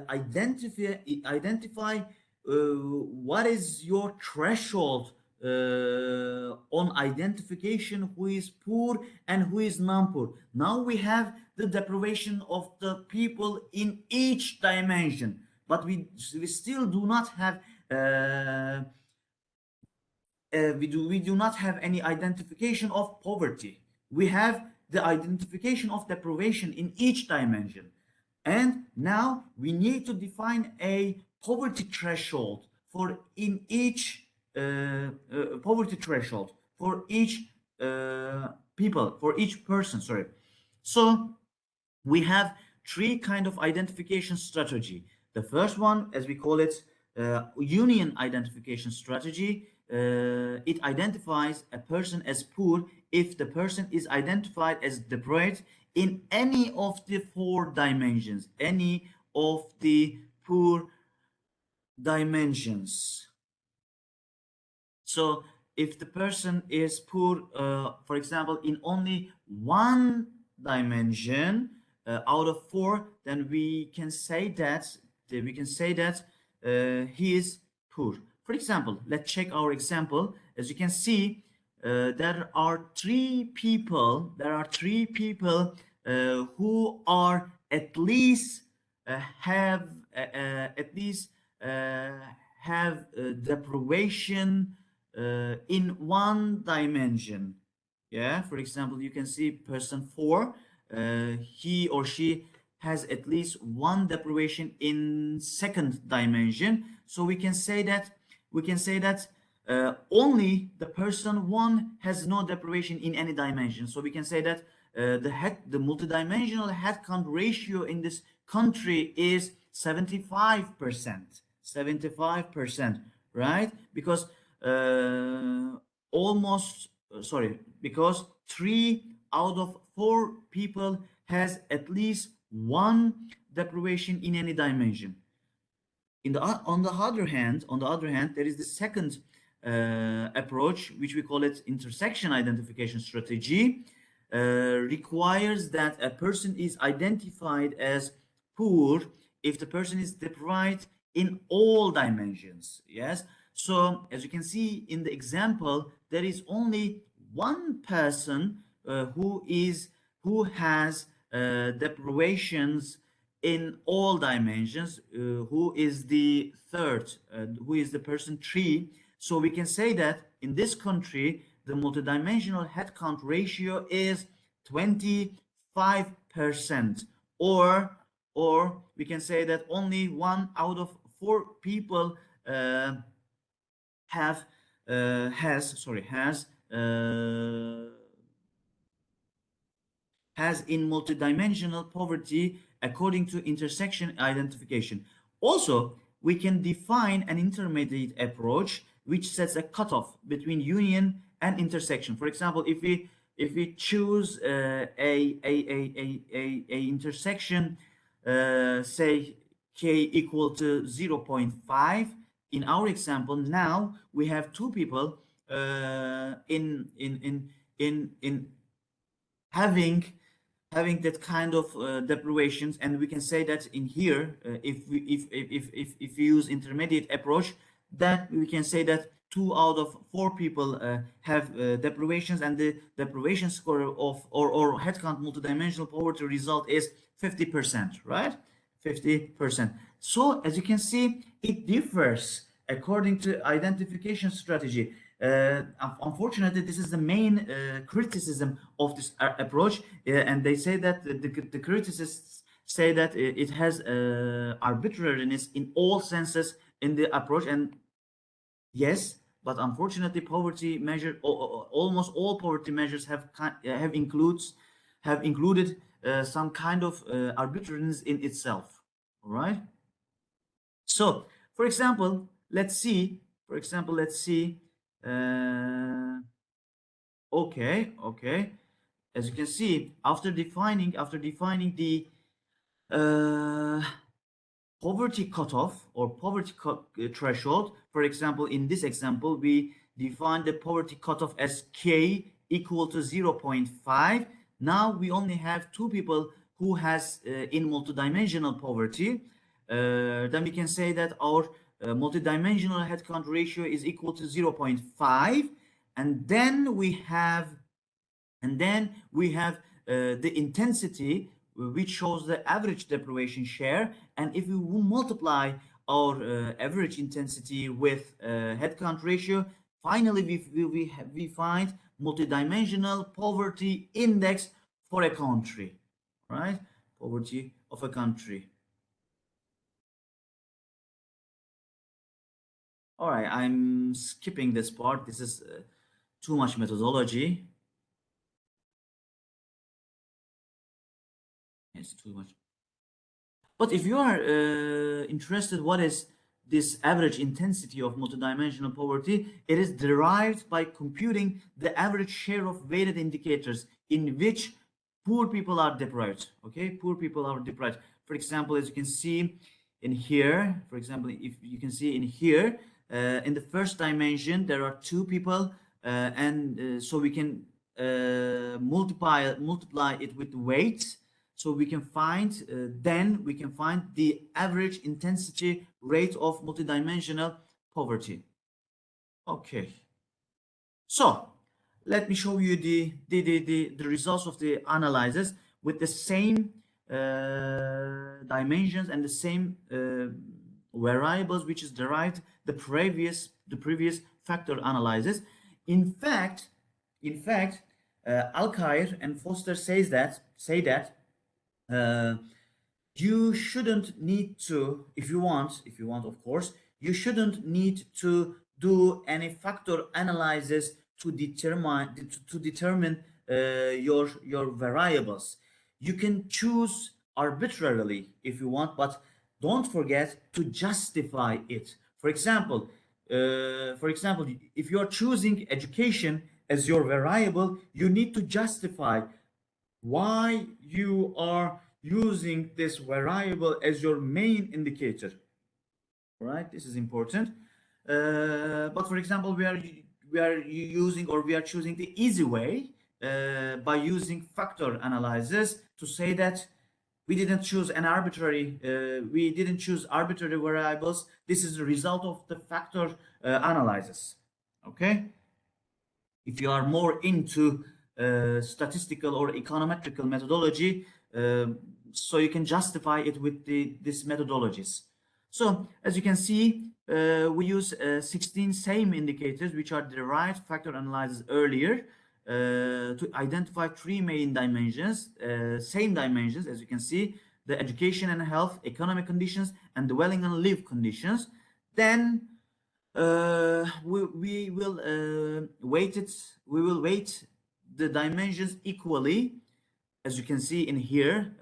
identify what is your threshold on identification who is poor and who is non-poor. Now we have the deprivation of the people in each dimension, but we still do not have we do not have any identification of poverty. We have the identification of deprivation in each dimension. And now we need to define a poverty threshold for in each poverty threshold for each people, for each person, sorry. So we have 3 kind of identification strategy. The first one, as we call it, union identification strategy. It identifies a person as poor if the person is identified as deprived in any of the 4 dimensions, any of the poor dimensions. So if the person is poor, for example, in only one dimension out of 4, then we can say that he is poor. For example, let's check our example. As you can see, there are 3 people. Who are at least have at least have deprivation in one dimension. Yeah, for example, you can see person 4, he or she has at least one deprivation in second dimension. So we can say that only the person 1 has no deprivation in any dimension. So we can say that the multidimensional headcount ratio in this country is 75%. 75%, right? Because because 3 out of 4 people has at least one deprivation in any dimension. On the other hand, there is the second approach, which we call it intersection identification strategy. Requires that a person is identified as poor if the person is deprived in all dimensions. Yes. So as you can see in the example, there is only one person who has deprivations in all dimensions, who is the third, who is the person 3. So we can say that in this country, the multidimensional headcount ratio is 25%, or we can say that only 1 out of 4 people has in multidimensional poverty according to intersection identification. Also, we can define an intermediate approach which sets a cutoff between union and intersection. For example, if we choose a intersection, say k equal to 0.5, in our example, now we have 2 people in having that kind of deprivations, and we can say that in here, if we use intermediate approach, that we can say that 2 out of 4 people have deprivations, and the deprivation score of or headcount multidimensional poverty result is 50%, right? 50%. So as you can see, it differs according to identification strategy. Unfortunately, this is the main criticism of this approach, and they say that the criticists say that it has arbitrariness in all senses in the approach. And yes, but unfortunately, poverty measure almost all poverty measures have included some kind of arbitrariness in itself. All right. So, for example, let's see. For example, let's see. Uh, okay. As you can see, after defining the uh, poverty cutoff or threshold. For example, in this example, we define the poverty cutoff as K equal to 0.5. Now we only have two people who has in multidimensional poverty. Then we can say that our multidimensional headcount ratio is equal to 0.5. And then we have the intensity, which shows the average deprivation share. And if we multiply our average intensity with headcount ratio, finally we find multidimensional poverty index for a country, right? Poverty of a country. All right, I'm skipping this part. This is too much methodology. It's too much. But if you are interested, what is this average intensity of multidimensional poverty? It is derived by computing the average share of weighted indicators in which poor people are deprived. Okay, poor people are deprived. For example, as you can see in here, for example, if you can see in here, in the first dimension, there are two people, and so we can multiply it with weight. So we can find, then we can find the average intensity rate of multidimensional poverty. Okay. So let me show you the results of the analysis with the same dimensions and the same variables which is derived the previous factor analysis. In fact, Alkire and Foster say that uh, you shouldn't need to, if you want, of course, you shouldn't need to do any factor analysis to determine your variables. You can choose arbitrarily if you want, but don't forget to justify it. For example, if you are choosing education as your variable, you need to justify why you are using this variable as your main indicator. Right, this is important. But for example, we are using, or we are choosing the easy way by using factor analysis to say that we didn't choose arbitrary variables. This is the result of the factor analysis. Okay, if you are more into statistical or econometrical methodology, so you can justify it with these methodologies. So as you can see, we use 16 same indicators which are derived factor analysis earlier to identify three main dimensions, same dimensions, as you can see: the education and health, economic conditions, and dwelling and live conditions. Then we will weight the dimensions equally, as you can see in here: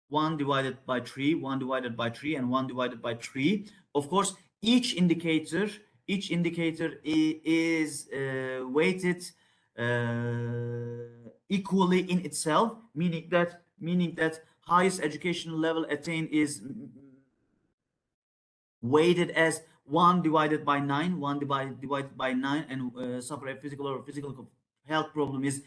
1 divided by 3, 1 divided by 3, and 1 divided by 3. Of course, each indicator is weighted equally in itself, meaning that highest educational level attained is weighted as 1 divided by 9, 1 divided by 9, and suffer a physical health problem is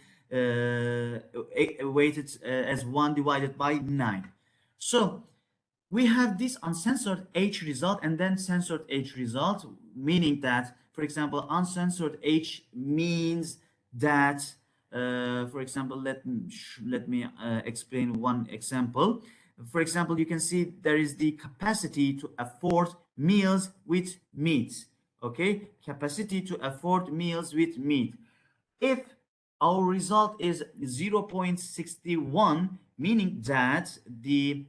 weighted as 1 divided by 9. So we have this uncensored H result and then censored H result, meaning that, for example, uncensored H means that, for example, let me explain one example. For example, you can see there is the capacity to afford meals with meat. Okay, capacity to afford meals with meat. If our result is 0.61, meaning that the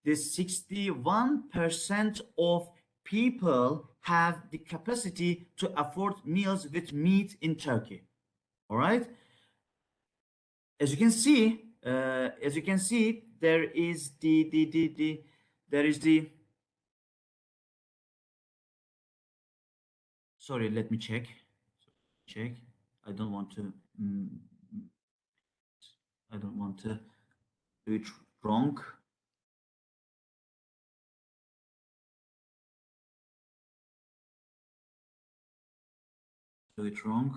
the 61% of people have the capacity to afford meals with meat in Turkey. All right. As you can see, there is there is the. Sorry, let me check. Check. I don't want to. I don't want to do it wrong. Do it wrong.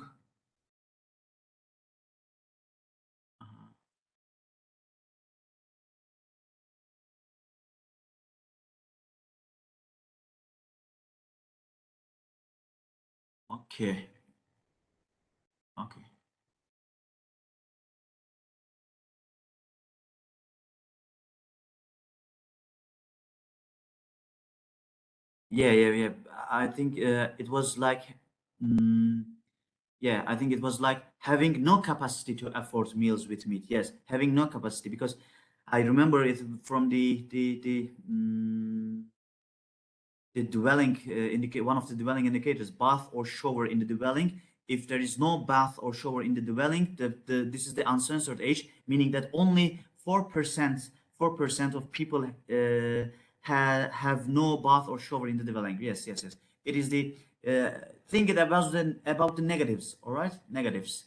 Okay. Okay. Yeah. I think it was like, mm, yeah, I think it was like having no capacity to afford meals with meat. Yes, having no capacity, because I remember it from the dwelling indicate one of the dwelling indicators, bath or shower in the dwelling. If there is no bath or shower in the dwelling, this is the uncensored age, meaning that only 4% of people have no bath or shower in the dwelling. Yes. It is the uh, thinking about the negatives. All right, negatives.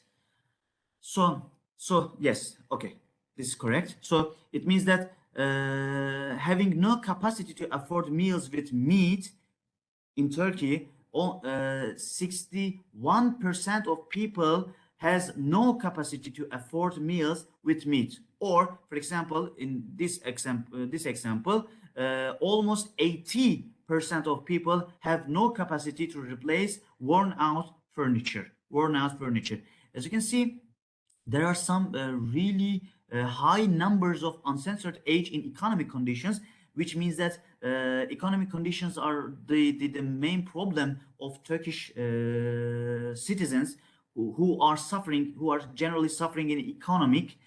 So yes, okay, this is correct. So it means that having no capacity to afford meals with meat in Turkey, 61% of people has no capacity to afford meals with meat. Or, for example, in this example, almost 80% of people have no capacity to replace worn out furniture. Worn out furniture. As you can see, there are some really high numbers of uncensored age in economic conditions, which means that economic conditions are the main problem of Turkish citizens who are suffering, who are generally suffering in economic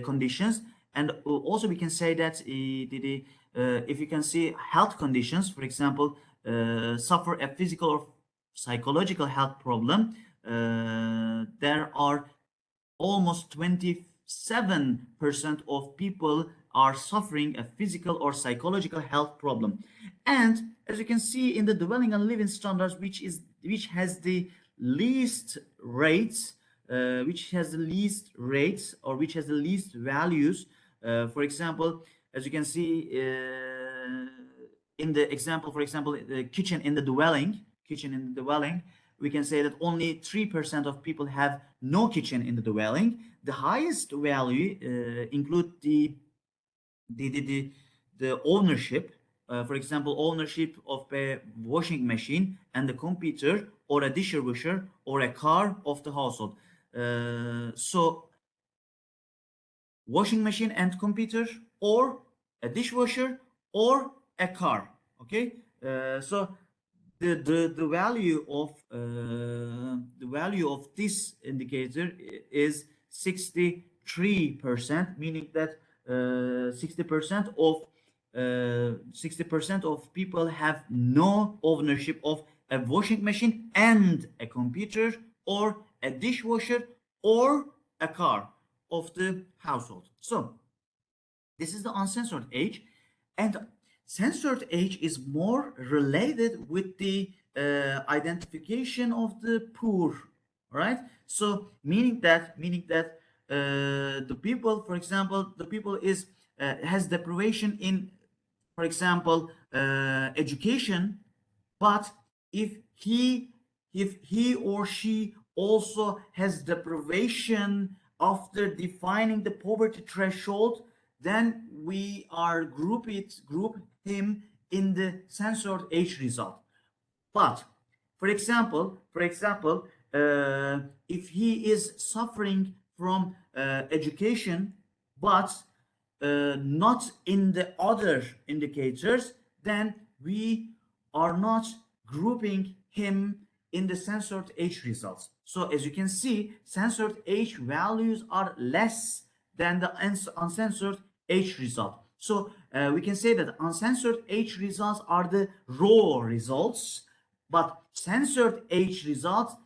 conditions. And also we can say that if you can see health conditions, for example, suffer a physical or psychological health problem, there are almost 27% of people are suffering a physical or psychological health problem. And as you can see in the dwelling and living standards, which has the least rates, or which has the least values. For example, as you can see in the example, for example, the kitchen in the dwelling, we can say that only 3% of people have no kitchen in the dwelling. The highest value include the, the, the, the ownership, for example, ownership of a washing machine and a computer or a dishwasher or a car of the household. So washing machine and computer, or a dishwasher, or a car. Okay, so the value of this indicator is 63%, meaning that 60% of people have no ownership of a washing machine and a computer, or a dishwasher, or a car of the household. So this is the uncensored age, and censored age is more related with the identification of the poor. All right. So meaning that the people, for example, the people is has deprivation in, for example, education, but if he or she also has deprivation after defining the poverty threshold, then we are group him in the censored age result. But if he is suffering from education, but not in the other indicators, then we are not grouping him in the censored age results. So as you can see, censored age values are less than the uncensored age result. So we can say that uncensored H results are the raw results, but censored H results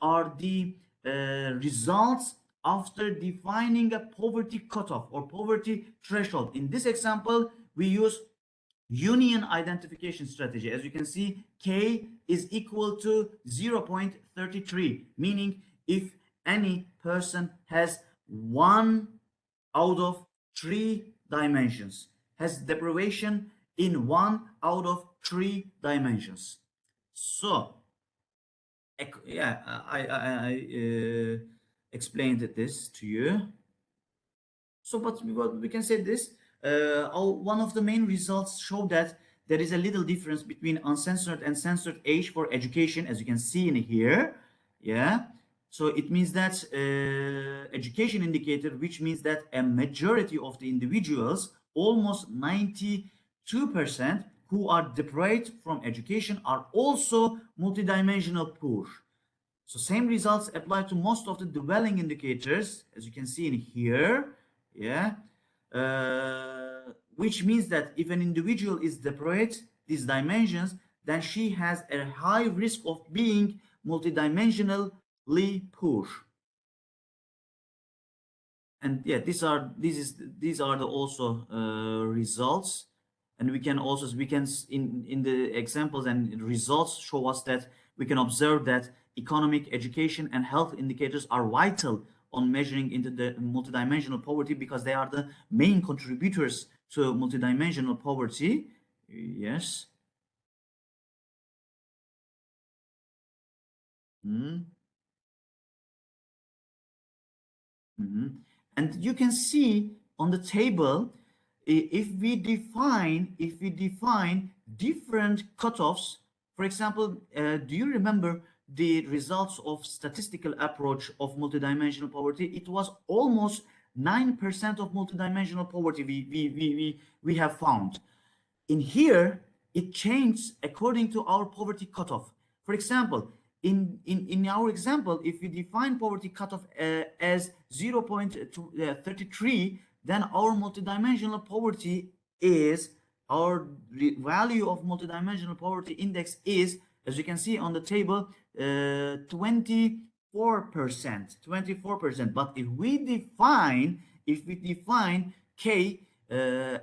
are the results after defining a poverty cutoff or poverty threshold. In this example, we use union identification strategy. As you can see, K is equal to 0.33, meaning if any person has one out of three dimensions, has deprivation in one out of three dimensions. So, yeah, I explained this to you. So, but we can say this. One of the main results show that there is a little difference between uncensored and censored age for education, as you can see in here. Yeah. So it means that education indicator, which means that a majority of the individuals, almost 92%, who are deprived from education are also multidimensional poor. So same results apply to most of the dwelling indicators, as you can see in here. Yeah. Which means that if an individual is deprived these dimensions, then she has a high risk of being multidimensionally poor. And yeah, these are the also results, and we can in the examples and results show us that we can observe that economic, education, and health indicators are vital on measuring into the multidimensional poverty because they are the main contributors to multidimensional poverty. Yes. Mm. Mhm. And you can see on the table, if we define different cutoffs, for example, do you remember the results of statistical approach of multidimensional poverty? It was almost 9% of multidimensional poverty we have found. In here, it changed according to our poverty cutoff. For example, in our example, if we define poverty cutoff as 0.33, then our multidimensional poverty is, our value of multidimensional poverty index is, as you can see on the table, 24%. 24%. But if we define K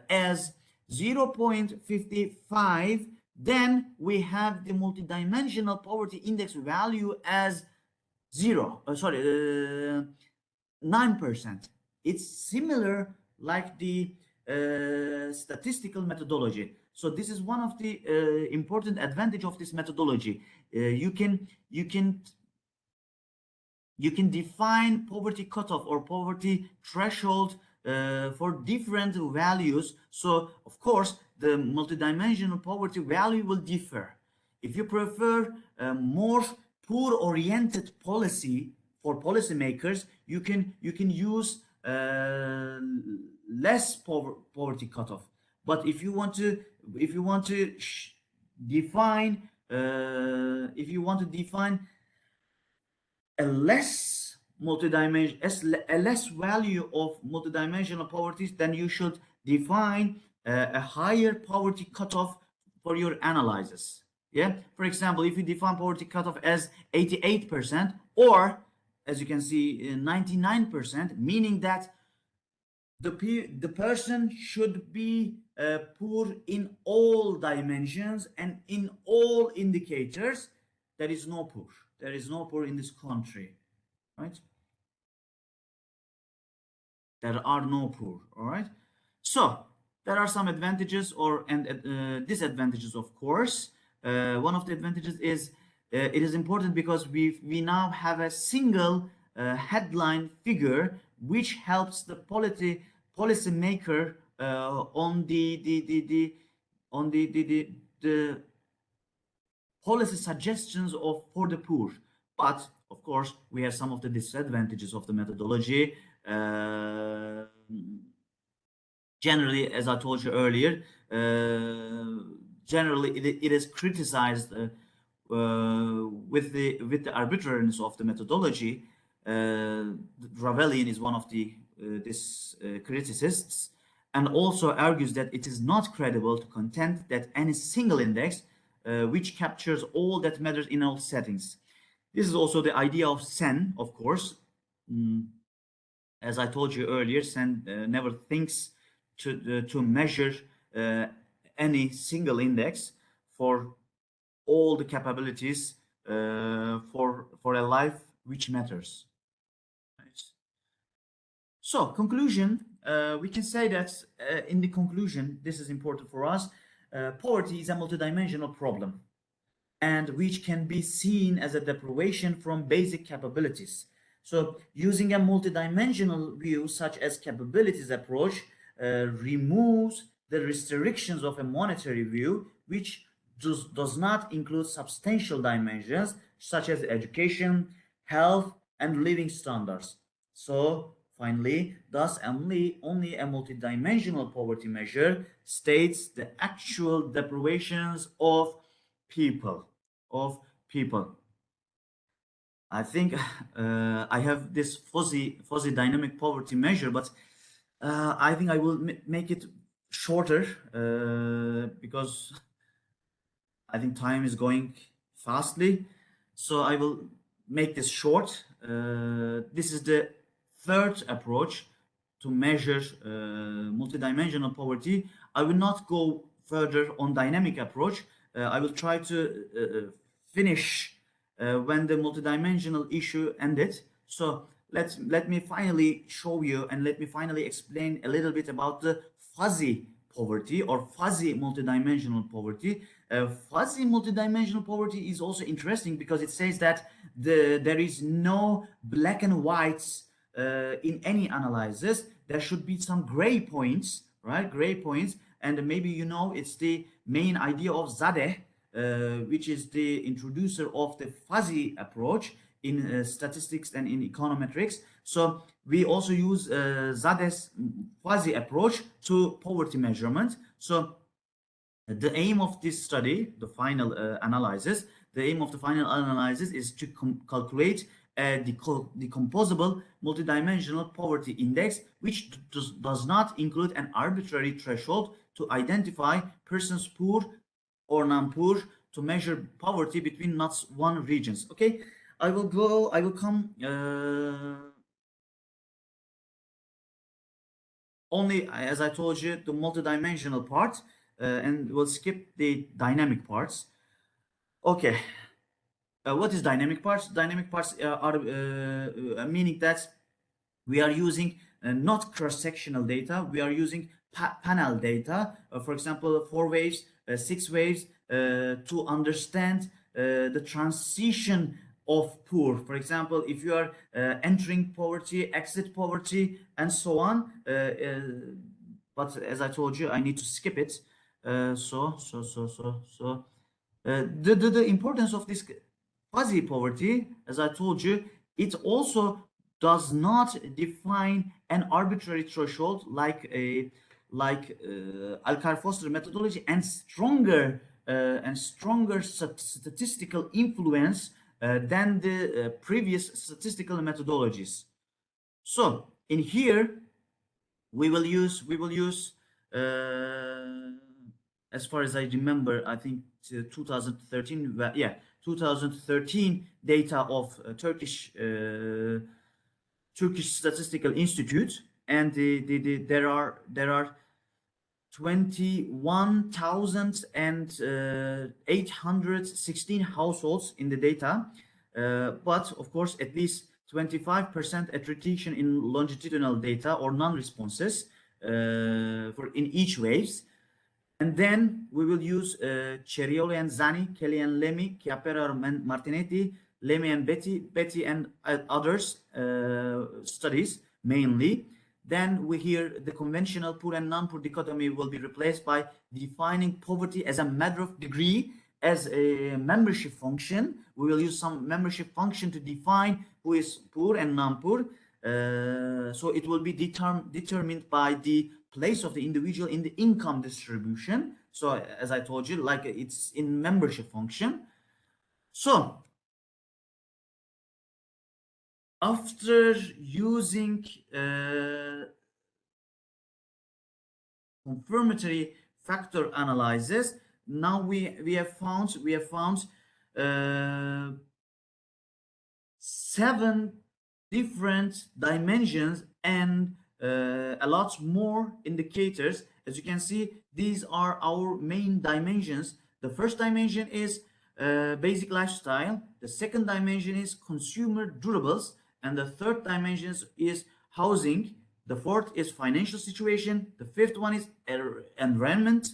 as 0.55, then we have the multidimensional poverty index value as 9%. It's similar like the statistical methodology. So this is one of the important advantage of this methodology. You can define poverty cutoff or poverty threshold for different values. So of course, the multidimensional poverty value will differ. If you prefer a more poor-oriented policy for policymakers, you can use less poverty cutoff. But if you want to define a less a less value of multidimensional poverty, then you should define a higher poverty cutoff for your analysis. Yeah, for example, if you define poverty cutoff as 88%, or as you can see 99%, meaning that the person should be poor in all dimensions and in all indicators, there is no poor. There is no poor in this country, right? There are no poor, all right? So there are some advantages and disadvantages, of course. One of the advantages is it is important because we now have a single headline figure which helps the policymaker on the policy suggestions for the poor. But of course, we have some of the disadvantages of the methodology. Generally, as I told you earlier, generally it is criticized with the arbitrariness of the methodology. Ravellian is one of the this criticists, and also argues that it is not credible to contend that any single index which captures all that matters in all settings. This is also the idea of SEN, of course. As I told you earlier, SEN never thinks to measure any single index for all the capabilities for a life which matters. Right? So, conclusion, we can say that in the conclusion, this is important for us, poverty is a multidimensional problem and which can be seen as a deprivation from basic capabilities. So using a multidimensional view such as capabilities approach removes the restrictions of a monetary view which does not include substantial dimensions such as education, health, and living standards. So finally, thus only a multidimensional poverty measure states the actual deprivations of people of people. I think I have this fuzzy dynamic poverty measure, but I think I will make it shorter because I think time is going fastly. So I will make this short. This is the third approach to measure multidimensional poverty. I will not go further on dynamic approach. I will try to finish when the multidimensional issue ended. So let me finally show you and let me finally explain a little bit about the fuzzy poverty or fuzzy multidimensional poverty. Fuzzy multidimensional poverty is also interesting because it says that there is no black and whites in any analysis. There should be some gray points, right? Gray points, and maybe you know it's the main idea of Zadeh, which is the introducer of the fuzzy approach in statistics and in econometrics. So we also use Zadeh's fuzzy approach to poverty measurement. So the aim of this study, the final analysis, the aim of the final analysis is to calculate a decomposable multidimensional poverty index, which does not include an arbitrary threshold to identify persons poor or non-poor to measure poverty between not one regions. Okay, I will come only, as I told you, the multidimensional part, and we'll skip the dynamic parts. Okay, what is dynamic parts? Dynamic parts are meaning that we are using not cross-sectional data, we are using panel data, for example, 4 waves, 6 waves, to understand the transition of poor. For example, if you are entering poverty, exit poverty, and so on. But as I told you, I need to skip it. The importance of this fuzzy poverty, as I told you, it also does not define an arbitrary threshold like a Alcar-Foster methodology and stronger statistical influence than the previous statistical methodologies. So in here we will use as far as I remember, I think 2013, yeah, 2013 data of Turkish Statistical Institute, and there are 21,816 households in the data, but of course at least 25% attrition in longitudinal data or non-responses for in each waves. And then we will use Cerioli and Zani, Kelly and Lemmy, Chiapera and Martinetti, Lemmy and Betty and others studies mainly. Then we hear the conventional poor and non-poor dichotomy will be replaced by defining poverty as a matter of degree as a membership function. We will use some membership function to define who is poor and non-poor. So it will be determined by the place of the individual in the income distribution. So as I told you, like it's in membership function. So after using confirmatory factor analysis. Now we have found 7 different dimensions and a lot more indicators. As you can see, these are our main dimensions. The first dimension is basic lifestyle. The second dimension is consumer durables, and the third dimension is housing. The fourth is financial situation. The fifth one is environment.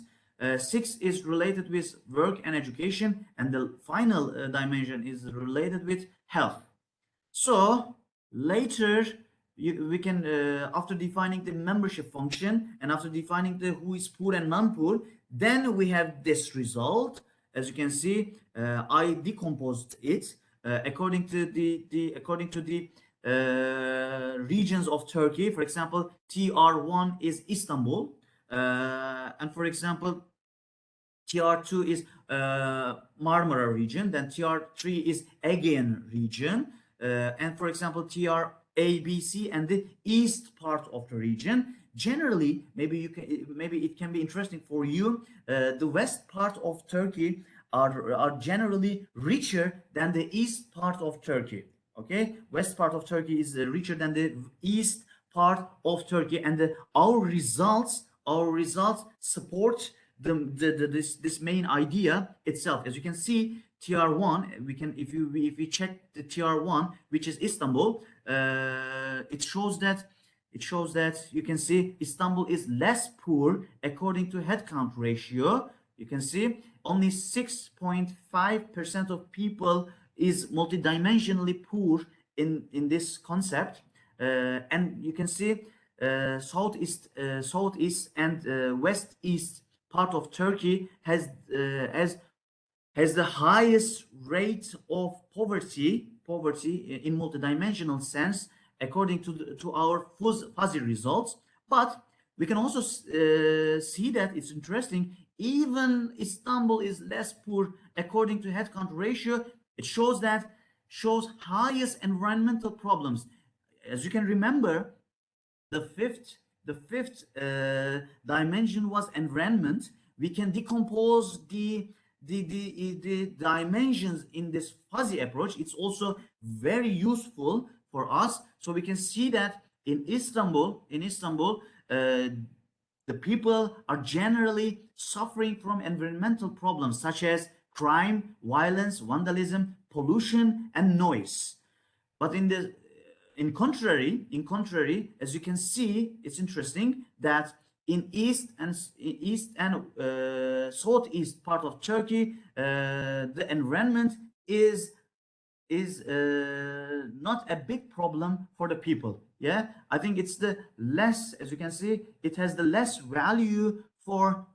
Six is related with work and education, and the final dimension is related with health. So later we can, after defining the membership function and after defining the who is poor and non-poor, then we have this result. As you can see, I decomposed it according to the regions of Turkey. For example, TR1 is Istanbul, and for example, TR2 is Marmara region, then TR3 is Aegean region, and for example, TR A, B, C, and the east part of the region. Generally, maybe it can be interesting for you. The west part of Turkey are generally richer than the east part of Turkey. Okay, west part of Turkey is richer than the east part of Turkey, and our results support this main idea itself. As you can see, TR1, we can, if we check the TR1, which is Istanbul, it shows that you can see Istanbul is less poor according to head count ratio. You can see only 6.5% of people is multidimensionally poor in this concept, and you can see southeast and west-east part of Turkey has the highest rate of poverty in multidimensional sense according to our fuzzy results. But we can also see that it's interesting. Even Istanbul is less poor according to head count ratio. It shows highest environmental problems. As you can remember, the fifth dimension was environment. We can decompose the dimensions in this fuzzy approach. It's also very useful for us. So we can see that in Istanbul, the people are generally suffering from environmental problems such as crime, violence, vandalism, pollution, and noise. But in contrary, as you can see, it's interesting that in east and southeast part of Turkey, the environment is not a big problem for the people. Yeah, I think it's the less, as you can see, it has the less value for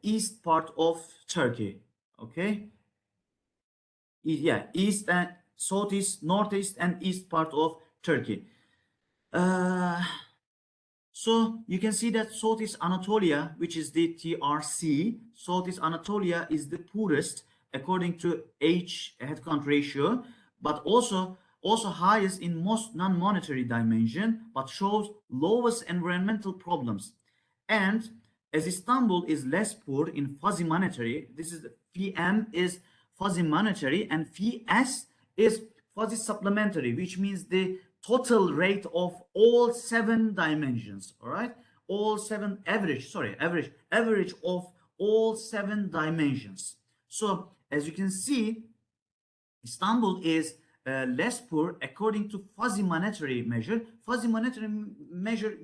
east part of Turkey. Okay, yeah, east and southeast, northeast, and east part of Turkey. So you can see that Southeast Anatolia, which is the TRC, Southeast Anatolia is the poorest according to H headcount ratio, but also highest in most non-monetary dimension, but shows lowest environmental problems. And as Istanbul is less poor in fuzzy monetary, this is PM is fuzzy monetary and FS is fuzzy supplementary, which means the total rate of all 7 dimensions. All right, all 7 average of all 7 dimensions. So as you can see, Istanbul is less poor according to fuzzy monetary measure. Fuzzy monetary measure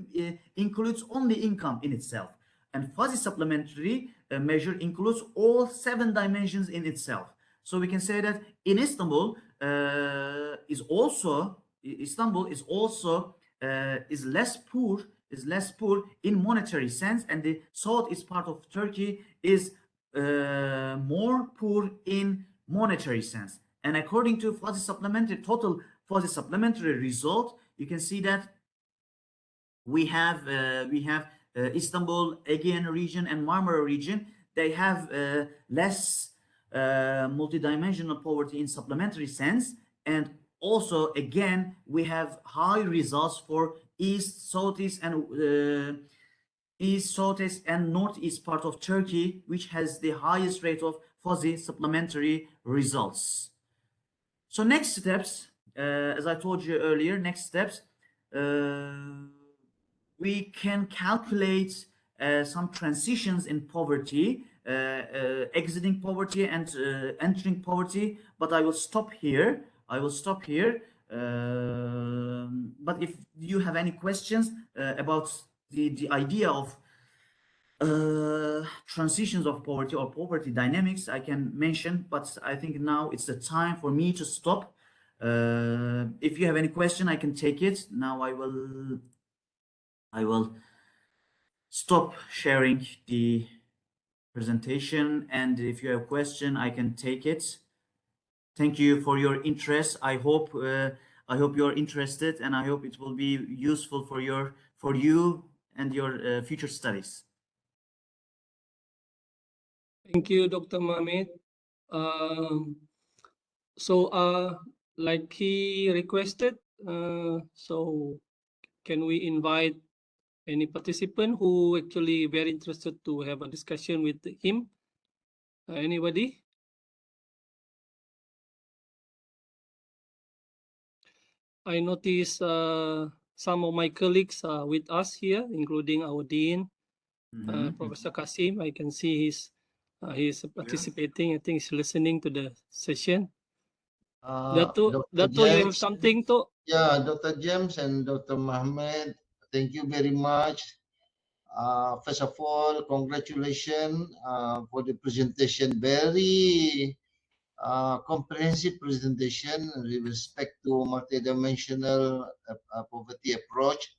includes only income in itself, and fuzzy supplementary measure includes all 7 dimensions in itself. So we can say that in Istanbul is less poor in monetary sense, and the southeast part of Turkey is more poor in monetary sense. And according to total fuzzy supplementary result, you can see that we have Istanbul, Aegean region, and Marmara region. They have less multidimensional poverty in supplementary sense, and also again we have high results for east, southeast, and east, southeast, and northeast part of Turkey, which has the highest rate of fuzzy supplementary results. So next steps, as I told you earlier, next steps, uh, we can calculate some transitions in poverty, exiting poverty and entering poverty. But I will stop here. I will stop here. But if you have any questions about the idea of transitions of poverty or poverty dynamics, I can mention, but I think now it's the time for me to stop. If you have any question, I can take it. Now I will stop sharing the presentation, and if you have a question, I can take it. Thank you for your interest. I hope you're interested, and I hope it will be useful for you and your future studies. Thank you, Dr. Mehmet. So, like he requested, so can we invite any participant who actually very interested to have a discussion with him? Anybody? I notice some of my colleagues are with us here, including our dean, Professor Kasim. I can see he's participating. I think he's listening to the session. Dato, you have something to? Yeah, Dr. James and Dr. Mohammed, thank you very much. First of all, congratulations for the presentation. Very comprehensive presentation with respect to multidimensional poverty approach.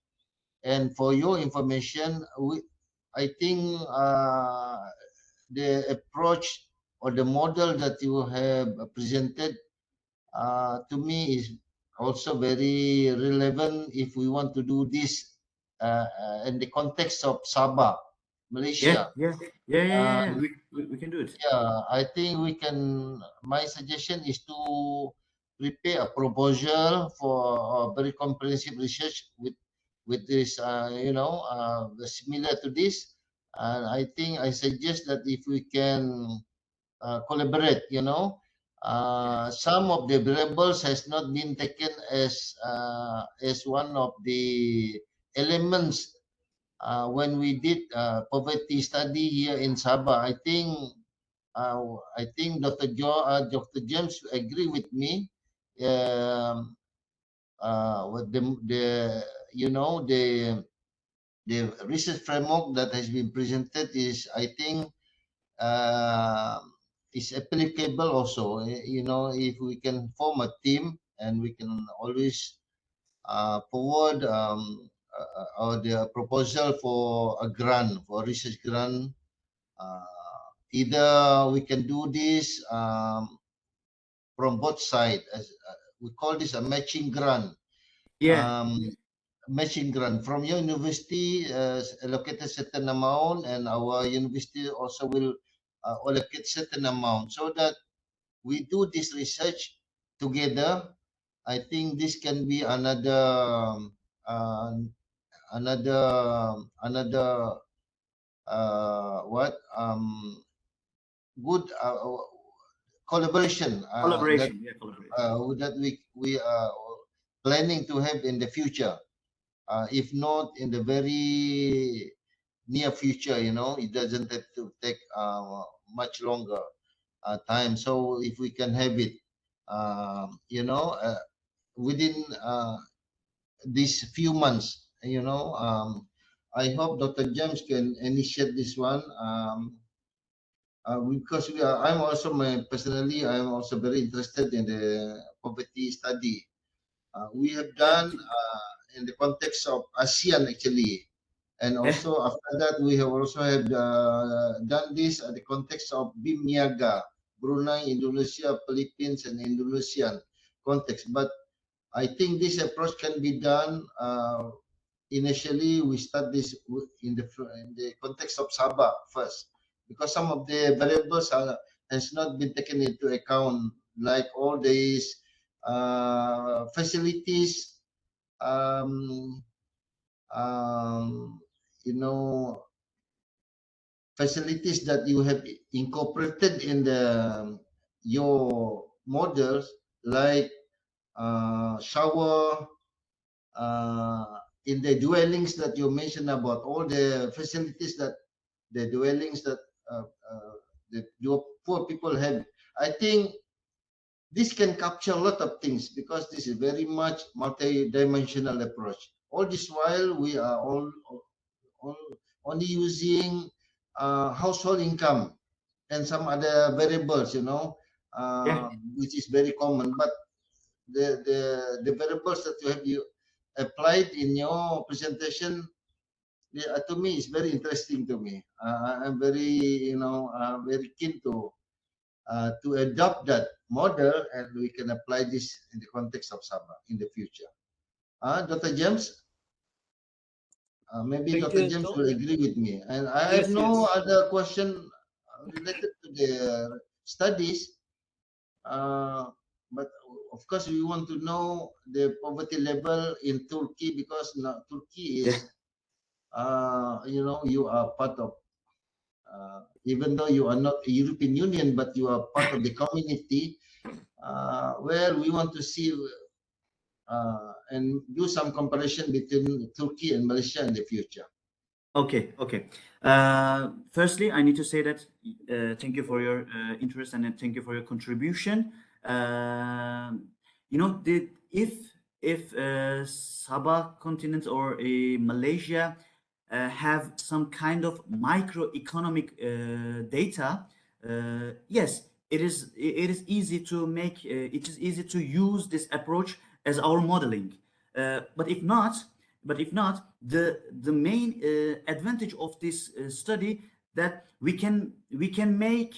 And for your information, I think the approach or the model that you have presented to me is also very relevant if we want to do this in the context of Sabah, Malaysia. Yeah. We can do it. Yeah, I think we can. My suggestion is to prepare a proposal for very comprehensive research with this, similar to this. And I think I suggest that if we can collaborate, some of the variables has not been taken as one of the elements when we did poverty study here in Sabah. I think Dr. James agree with me. With the research framework that has been presented is, I think, is applicable also. If we can form a team and we can always forward or the proposal for a grant, for a research grant. Either we can do this from both sides. We call this a matching grant. Yeah. Matching grant from your university allocated certain amount, and our university also will allocate certain amount, so that we do this research together. I think this can be uh, another what good collaboration Collaboration. Yeah, collaboration. that we are planning to have in the future. If not in the very near future, it doesn't have to take much longer time. So if we can have it, within these few months, I hope Dr. James can initiate this one. Because personally, I'm also very interested in the poverty study. We have done in the context of ASEAN actually, and also after that we have also had done this at the context of BIM Niaga, Brunei, Indonesia, Philippines, and Indonesian context. But I think this approach can be done. Initially, we start this in the context of Sabah first, because some of the variables has not been taken into account, like all these facilities, um, you know, facilities that you have incorporated in the your models, like shower, uh, in the dwellings that you mentioned, about all the facilities that the dwellings that your poor people have. I think this can capture a lot of things, because this is very much multi-dimensional approach. All this while, we are all only using household income and some other variables, Yeah. which is very common. But the variables that you applied in your presentation, yeah, to me, is very interesting to me. I'm very, very keen to adopt that model, and we can apply this in the context of Sabah in the future. Dr. James, maybe Thank Dr. you, James Doc. will agree with me. And I have Yes, no yes. other question related to the studies. But of course, we want to know the poverty level in Turkey, because now Turkey Yeah. is, you are part of, even though you are not a European Union, but you are part of the community, where we want to see and do some comparison between Turkey and Malaysia in the future. Okay, okay. Firstly, I need to say that thank you for your interest, and then thank you for your contribution. You know, if Sabah continent or Malaysia have some kind of microeconomic data, yes, it is easy to make it is easy to use this approach as our modeling. But if not, the main advantage of this study, that we can make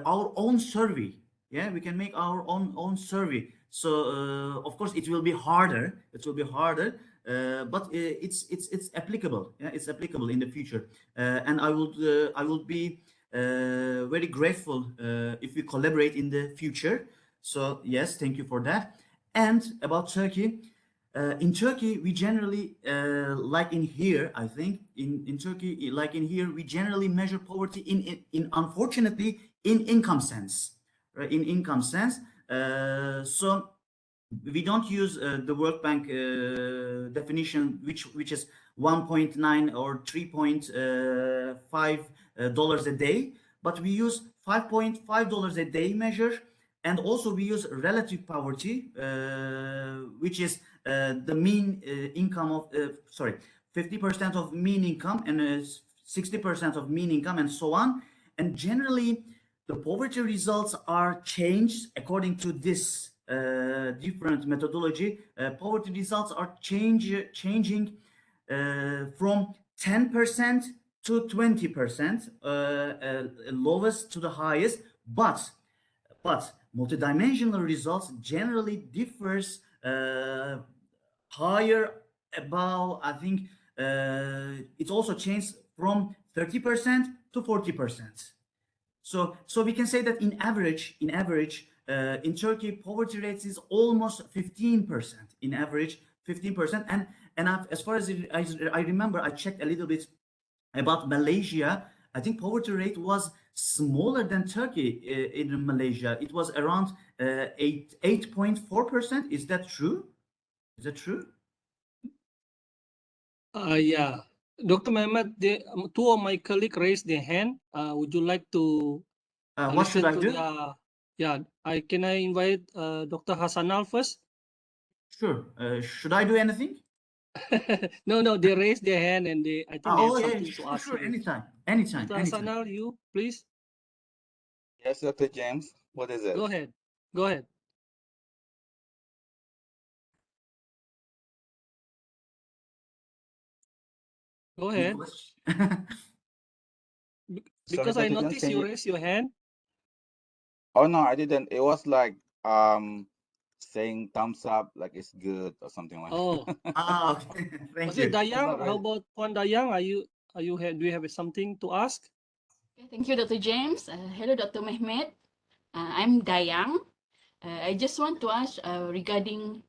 our own survey. Yeah, we can make our own survey. So of course it will be harder. It will be harder, but it's applicable. Yeah, it's applicable in the future. And I will be very grateful if we collaborate in the future. So yes, thank you for that. And about Turkey, in Turkey, we generally, like in here, I think, in Turkey, like in here, we generally measure poverty in unfortunately, in income sense, right? In income sense. So we don't use the World Bank definition, which is 1.9 or 3.5 dollars a day, but we use $5.5 a day measure, and also we use relative poverty, which is the mean income of 50% of mean income, and 60% of mean income, and so on. And generally, the poverty results are changed according to this different methodology. Poverty results are changing from 10% to 20%, lowest to the highest. But multidimensional results generally differs higher, above, I think, it also changed from 30% to 40%. So we can say that in Turkey, poverty rates is almost 15%, in average 15%. And as far as I remember, I checked a little bit about Malaysia. I think poverty rate was smaller than Turkey in Malaysia. It was around 8.4%. Is that true? Is that true? Yeah. Dr. Mehmet, two of my colleagues raised their hand. Would you like to What should listen I to do? yeah, can I invite Dr. Hassanal first? Sure. Should I do anything? No, they raised their hand, and I think they have Oh yeah, something to sure, ask sure. you. Anytime. Dr. Hassanal, you please Yes, Dr. James. What is it? go ahead. Go ahead. Go Good ahead. question. Sorry, Because I Dr. James, noticed can you you? raised your hand. Oh no, I didn't. It was like saying thumbs up, like it's good or something like Oh, Ah, okay. Thank was it you. Dayang? not How really. about Puan Dayang? Do you have something to ask? Okay, thank you, Dr. James. Hello, Dr. Mehmet. I'm Dayang. I just want to ask regarding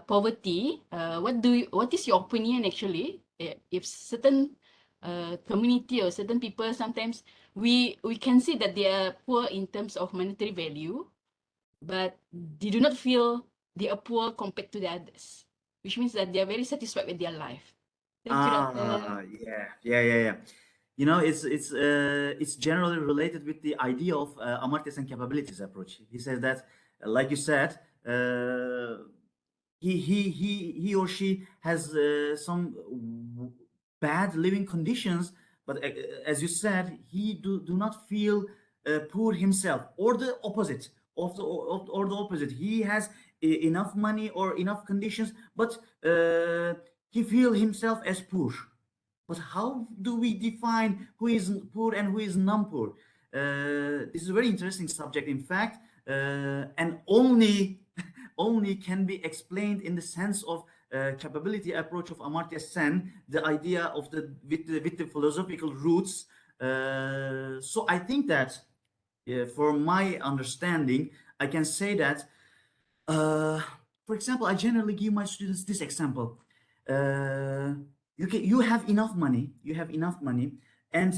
poverty, what is your opinion actually? If certain community or certain people, sometimes we can see that they are poor in terms of monetary value, but they do not feel they are poor compared to the others, which means that they are very satisfied with their life. Thank you, Doctor. Yeah. You know, it's generally related with the idea of Amartya Sen capabilities approach. He says that, like you said, he or she has some bad living conditions, but as you said, he do not feel poor himself, or the opposite or the opposite. He has enough money or enough conditions, but he feel himself as poor. But how do we define who is poor and who is non-poor? This is a very interesting subject, in fact, and only only can be explained in the sense of capability approach of Amartya Sen, the idea of the with the philosophical roots. So I think that, for my understanding, I can say that, for example, I generally give my students this example. You have enough money, and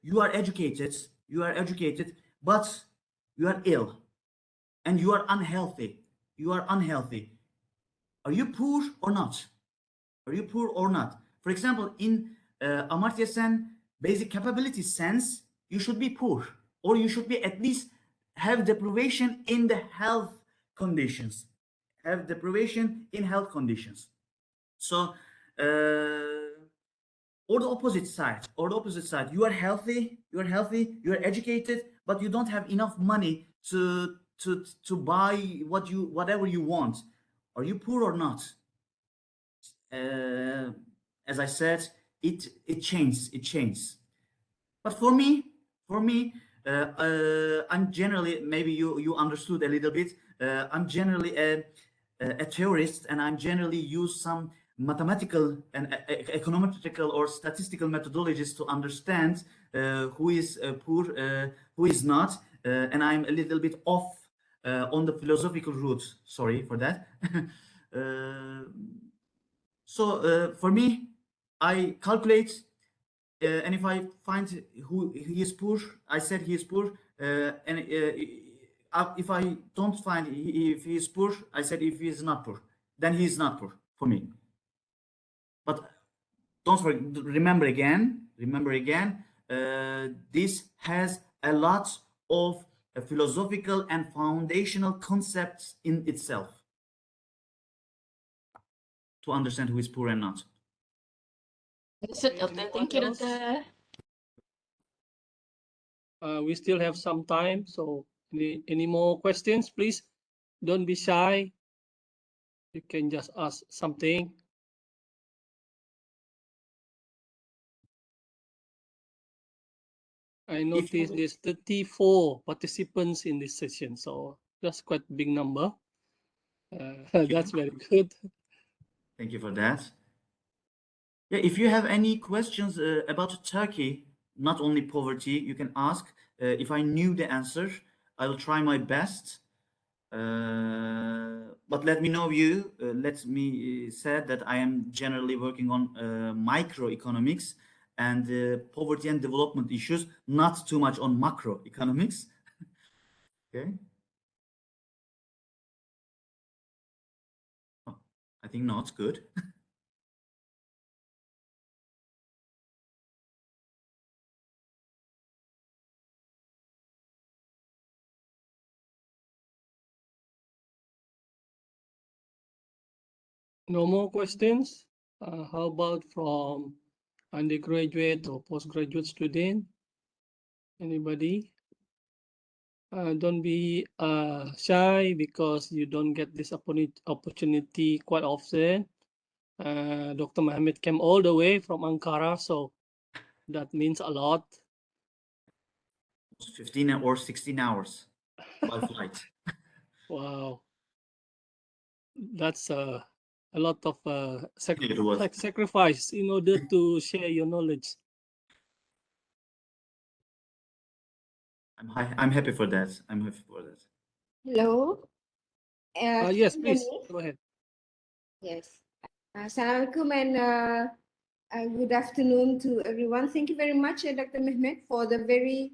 you are educated, but you are ill and you are unhealthy. Are you poor or not? For example, in Amartya Sen basic capability sense, you should be poor, or you should be at least have deprivation in the health conditions. So, or the opposite side, you are healthy, you are educated, but you don't have enough money to buy whatever you want. Are you poor or not? uh, as I said, it changes. But for me, I'm generally, maybe you understood a little bit. I'm generally a theorist, and I'm generally use some mathematical and econometrical or statistical methodologies to understand who is poor, who is not, and I'm a little bit off on the philosophical route. Sorry for that. uh, so for me, I calculate, and if I find who he is poor, I said he is poor. And if I don't find if he is poor, I said if he is not poor, then he is not poor for me. But don't forget, remember again, this has a lot of philosophical and foundational concepts in itself to understand who is poor and not. Understood, Doctor. Anyone Thank you, else? Doctor. We still have some time, so any more questions, please don't be shy. You can just ask something. I noticed there's 34 participants in this session, so that's quite a big number. That's very good. Thank you for that. Yeah, if you have any questions about Turkey, not only poverty, you can ask. If I knew the answer, I will try my best. But let me know you. Let me said that I am generally working on microeconomics and poverty and development issues, not too much on macroeconomics. Okay. Oh, I think not good. No more questions? How about from undergraduate or postgraduate student? Anybody? Don't be shy, because you don't get this opportunity quite often. Dr. Mehmet came all the way from Ankara, so that means a lot. 15 or 16 hours by flight. Wow, that's a lot of It was. sacrifice in order to share your knowledge. I'm happy for that. Hello, Yes, Can you hear please, me? go ahead. Yes. Assalamualaikum and good afternoon to everyone. Thank you very much, Dr. Mehmet, for the very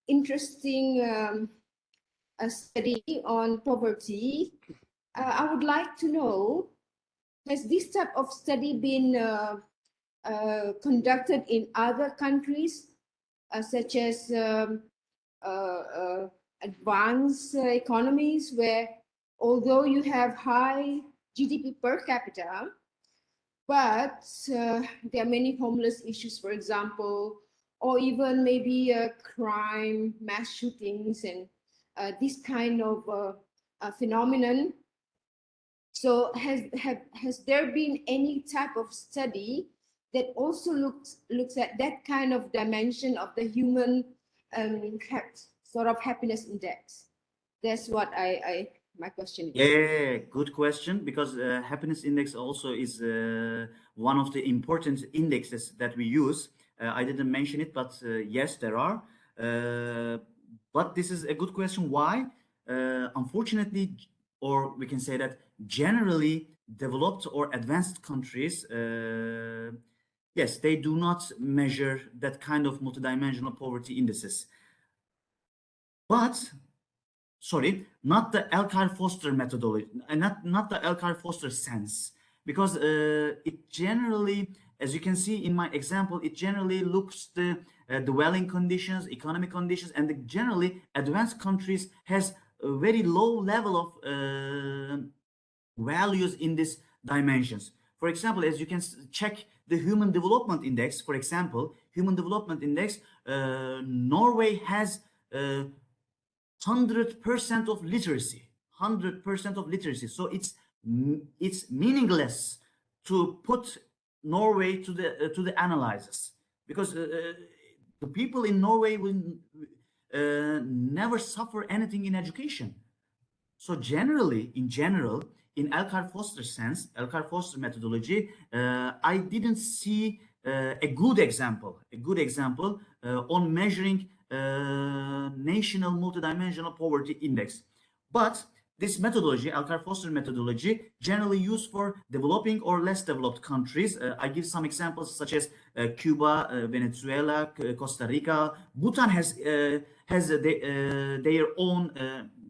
interesting study on poverty. I would like to know, has this type of study been conducted in other countries, such as advanced economies, where although you have high GDP per capita, but there are many homeless issues, for example, or even maybe crime, mass shootings, and this kind of phenomenon. So has there been any type of study that also looks at that kind of dimension of the human sort of happiness index? That's what my question is. Yeah, good question, because happiness index also is one of the important indexes that we use. I didn't mention it, but yes, there are. But this is a good question. Why? Unfortunately, or we can say that generally developed or advanced countries, yes, they do not measure that kind of multidimensional poverty indices. But sorry, not the Elkar-Foster methodology, and not the Elkar-Foster sense, because it generally, as you can see in my example, it generally looks the dwelling conditions, economic conditions, and the generally advanced countries has a very low level of values in these dimensions. For example, as you can check the Human Development Index, for example, Human Development Index, Norway has 100% of literacy, 100% of literacy. So it's meaningless to put Norway to the analysis, because the people in Norway will never suffer anything in education. So generally, in general, in Elkar-Foster sense, Elkar-Foster methodology, I didn't see a good example on measuring national multidimensional poverty index. But this methodology, Elkar-Foster methodology, generally used for developing or less developed countries. I give some examples such as Cuba, Venezuela, Costa Rica. Bhutan has their own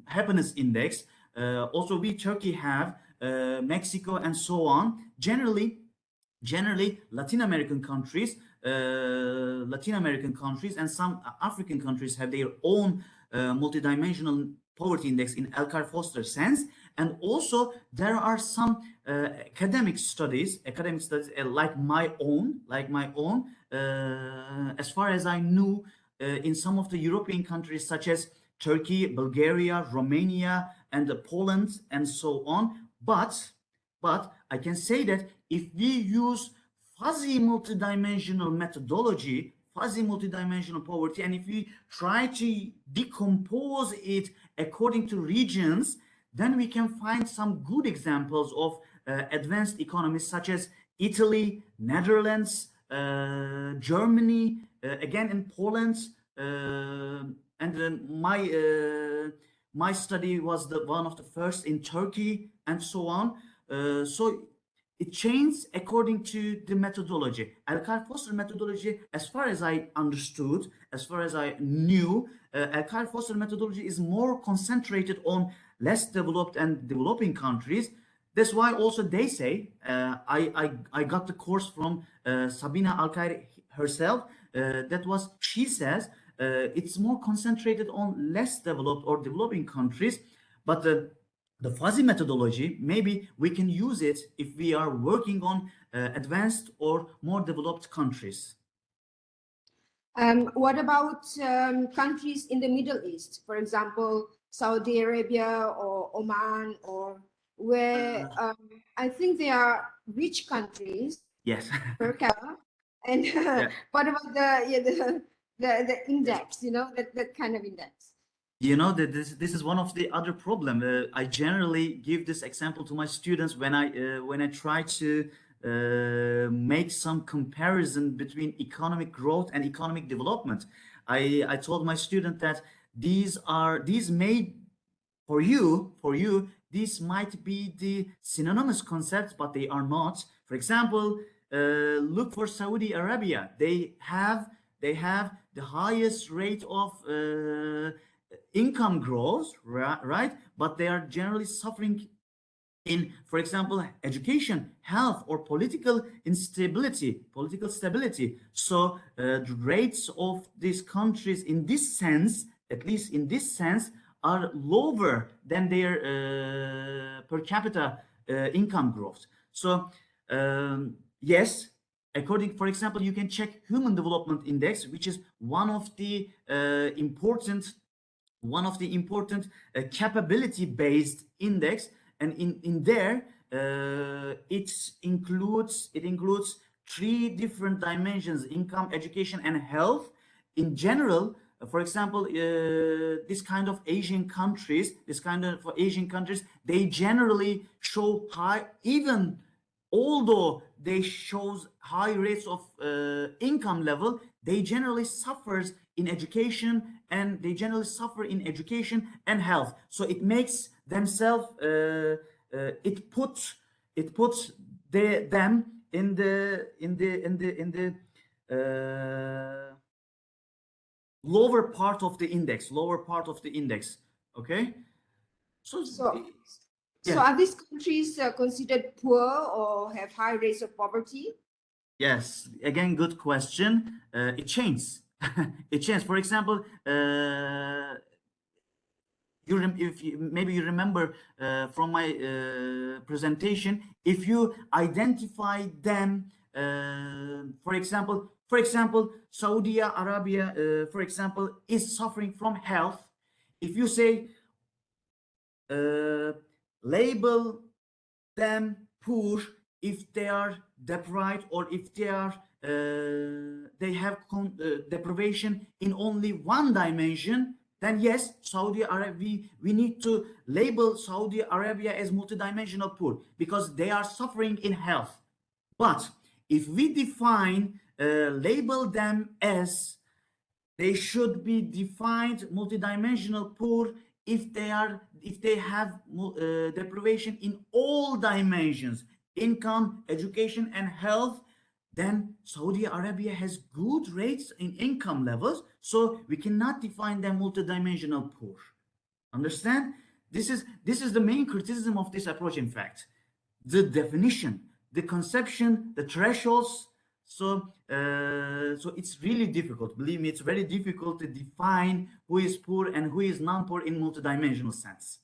happiness index. Also, we Turkey have Mexico and so on. Generally, Latin American countries and some African countries have their own multidimensional poverty index in Elkar-Foster sense. And also there are some academic studies like my own, as far as I knew, in some of the European countries such as Turkey, Bulgaria, Romania, and Poland, and so on. But I can say that if we use fuzzy multidimensional methodology, fuzzy multidimensional poverty, and if we try to decompose it according to regions, then we can find some good examples of advanced economies such as Italy, Netherlands, Germany, again in Poland, and then my study was one of the first in Turkey, and so on. So it changed according to the methodology. Elkar-Foster methodology, as far as I understood, as far as I knew, Elkar-Foster methodology is more concentrated on less developed and developing countries. That's why also they say, I got the course from Sabina Alkari herself, she says, it's more concentrated on less developed or developing countries, but the fuzzy methodology, maybe we can use it if we are working on advanced or more developed countries. What about countries in the Middle East, for example, Saudi Arabia or Oman, or where I think they are rich countries? Yes. Per capita. And Yeah. what about the index? You know, that kind of index. You know that this is one of the other problem. I generally give this example to my students when I try to make some comparison between economic growth and economic development. I told my student that these may for you these might be the synonymous concepts, but they are not. For example, look for Saudi Arabia. They have the highest rate of income growth, right? But they are generally suffering in, for example, education, health, or political instability, political stability. So the rates of these countries in this sense, at least in this sense, are lower than their per capita income growth. So yes, according, for example, you can check Human Development Index, which is one of the important capability based index, and in there it includes three different dimensions: income, education, and health. In general, for example, this kind of Asian countries, they generally show high, even although they shows high rates of income level, they generally suffers in education, and they generally suffer in education and health. So it makes themselves it puts them in the lower part of the index, okay. So So are these countries considered poor or have high rates of poverty? yes, again, good question. It changes. It changes. For example, maybe you remember from my presentation, if you identify them, for example, Saudi Arabia, for example, is suffering from health. If you say label them poor if they are deprived, or if they are they have deprivation in only one dimension, then yes, Saudi Arabia, we need to label Saudi Arabia as multidimensional poor because they are suffering in health. But if we define label them as, they should be defined multidimensional poor if they have deprivation in all dimensions: income, education, and health. Then Saudi Arabia has good rates in income levels, so we cannot define them multidimensional poor. Understand? This is the main criticism of this approach. In fact, the definition, the conception, the thresholds. So it's really difficult. Believe me, it's very difficult to define who is poor and who is non-poor in multidimensional sense.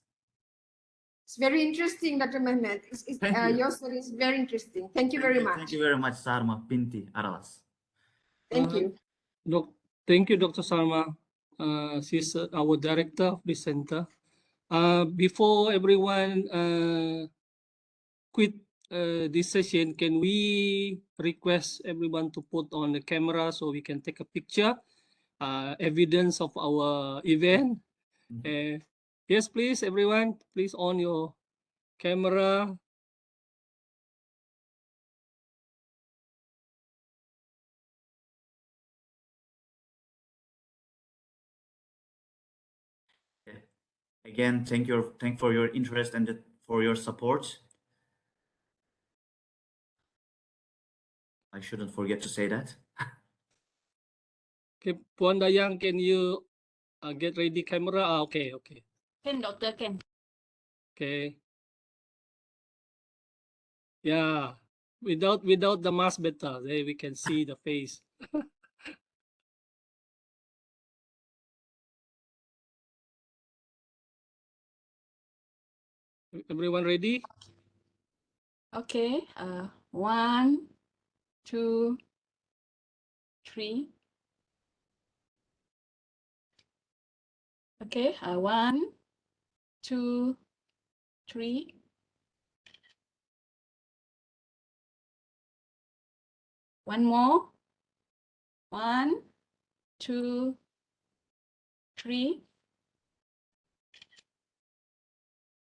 It's very interesting, Dr. Mehmet. Your study is very interesting. Thank you very much. Thank you very much, Sarma Pinti Aralas. Thank you. Thank you, Dr. Sarma. She's our director of the center. Before everyone quit this session, can we request everyone to put on the camera so we can take a picture, evidence of our event? Yes, please, everyone, please on your camera. Again, thank for your interest and for your support. I shouldn't forget to say that. Okay, Puan Dayang, can you get ready camera? Okay. Can, doctor, can. Okay. Yeah, without the mask better, there we can see the face. Everyone ready? Okay. 1, 2, 3. Okay. 1, 2, 3. One more. 1, 2, 3.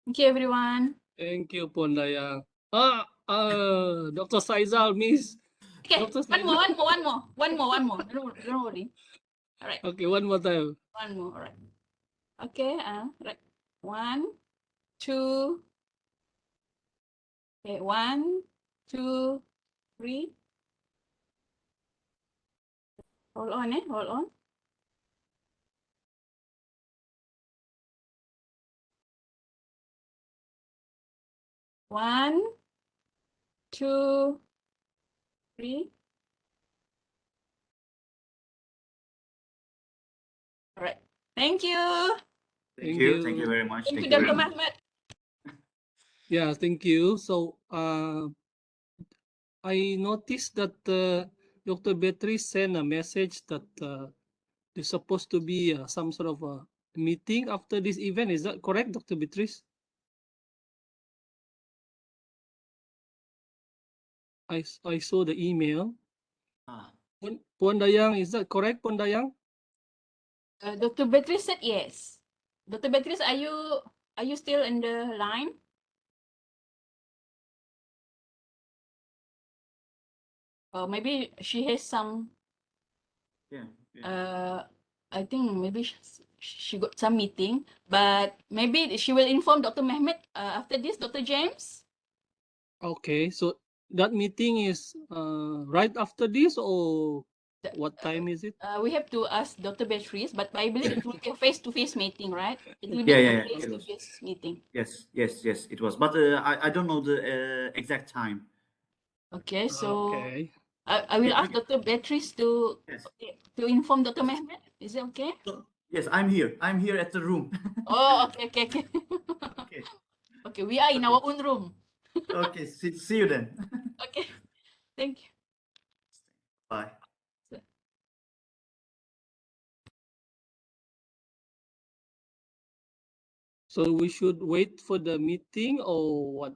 Thank you, everyone. Thank you, Puan Dayang. Dr. Saizal, Miss. Okay, Dr. one more. Don't worry. All right. Okay, one more time. One more. All right. Okay. Right. 1, 2, Okay, 1, 2, 3. Hold on, hold on. One, 2, 3. All right. Thank you. Thank Thank you. Thank you you. very much. Thank you, Thank you very Dr. much. Mehmet. Yeah, thank you. So I noticed that Dr. Beatrice sent a message that there's supposed to be some sort of a meeting after this event. Is that correct, Dr. Beatrice? I saw the email. Ah, Puan Dayang, is that correct, Puan Dayang? Dr. Beatrice said yes. Dr. Beatrice, are you still in the line? Or maybe she has some. yeah. Yeah. I think maybe she got some meeting, but maybe she will inform Dr. Mehmet after this, Dr. James. Okay, so that meeting is right after this, or what time is it? We have to ask Dr. Beatrice, but I believe it will be a face-to-face meeting, right? It will be Yeah, a yeah, yeah. It was. face-to-face meeting. Yes, yes, yes. It was, but I don't know the exact time. Okay, so Okay. I will ask Dr. Beatrice to Yes. inform Dr. Mehmet. Is it okay? So, yes, I'm here. I'm here at the room. Oh, okay, okay, okay. Okay. Okay, we are in Okay. our own room. Okay. See you then. Okay, thank you. Bye. So we should wait for the meeting or what?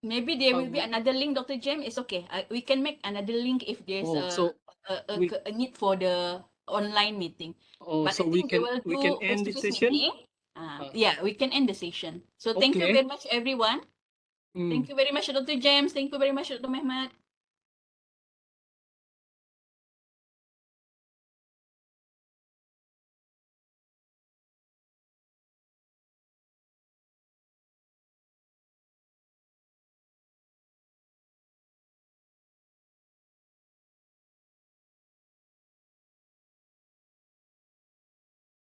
Maybe there will be another link, Dr. James. It's okay. We can make another link if there's a need for the online meeting. But so I think they will we can do end the face-to-face session. meeting. Yeah, we can end the session. So thank you Okay. very much, everyone. Thank you very much, Dr. James. Thank you very much, Dr. Mehmet.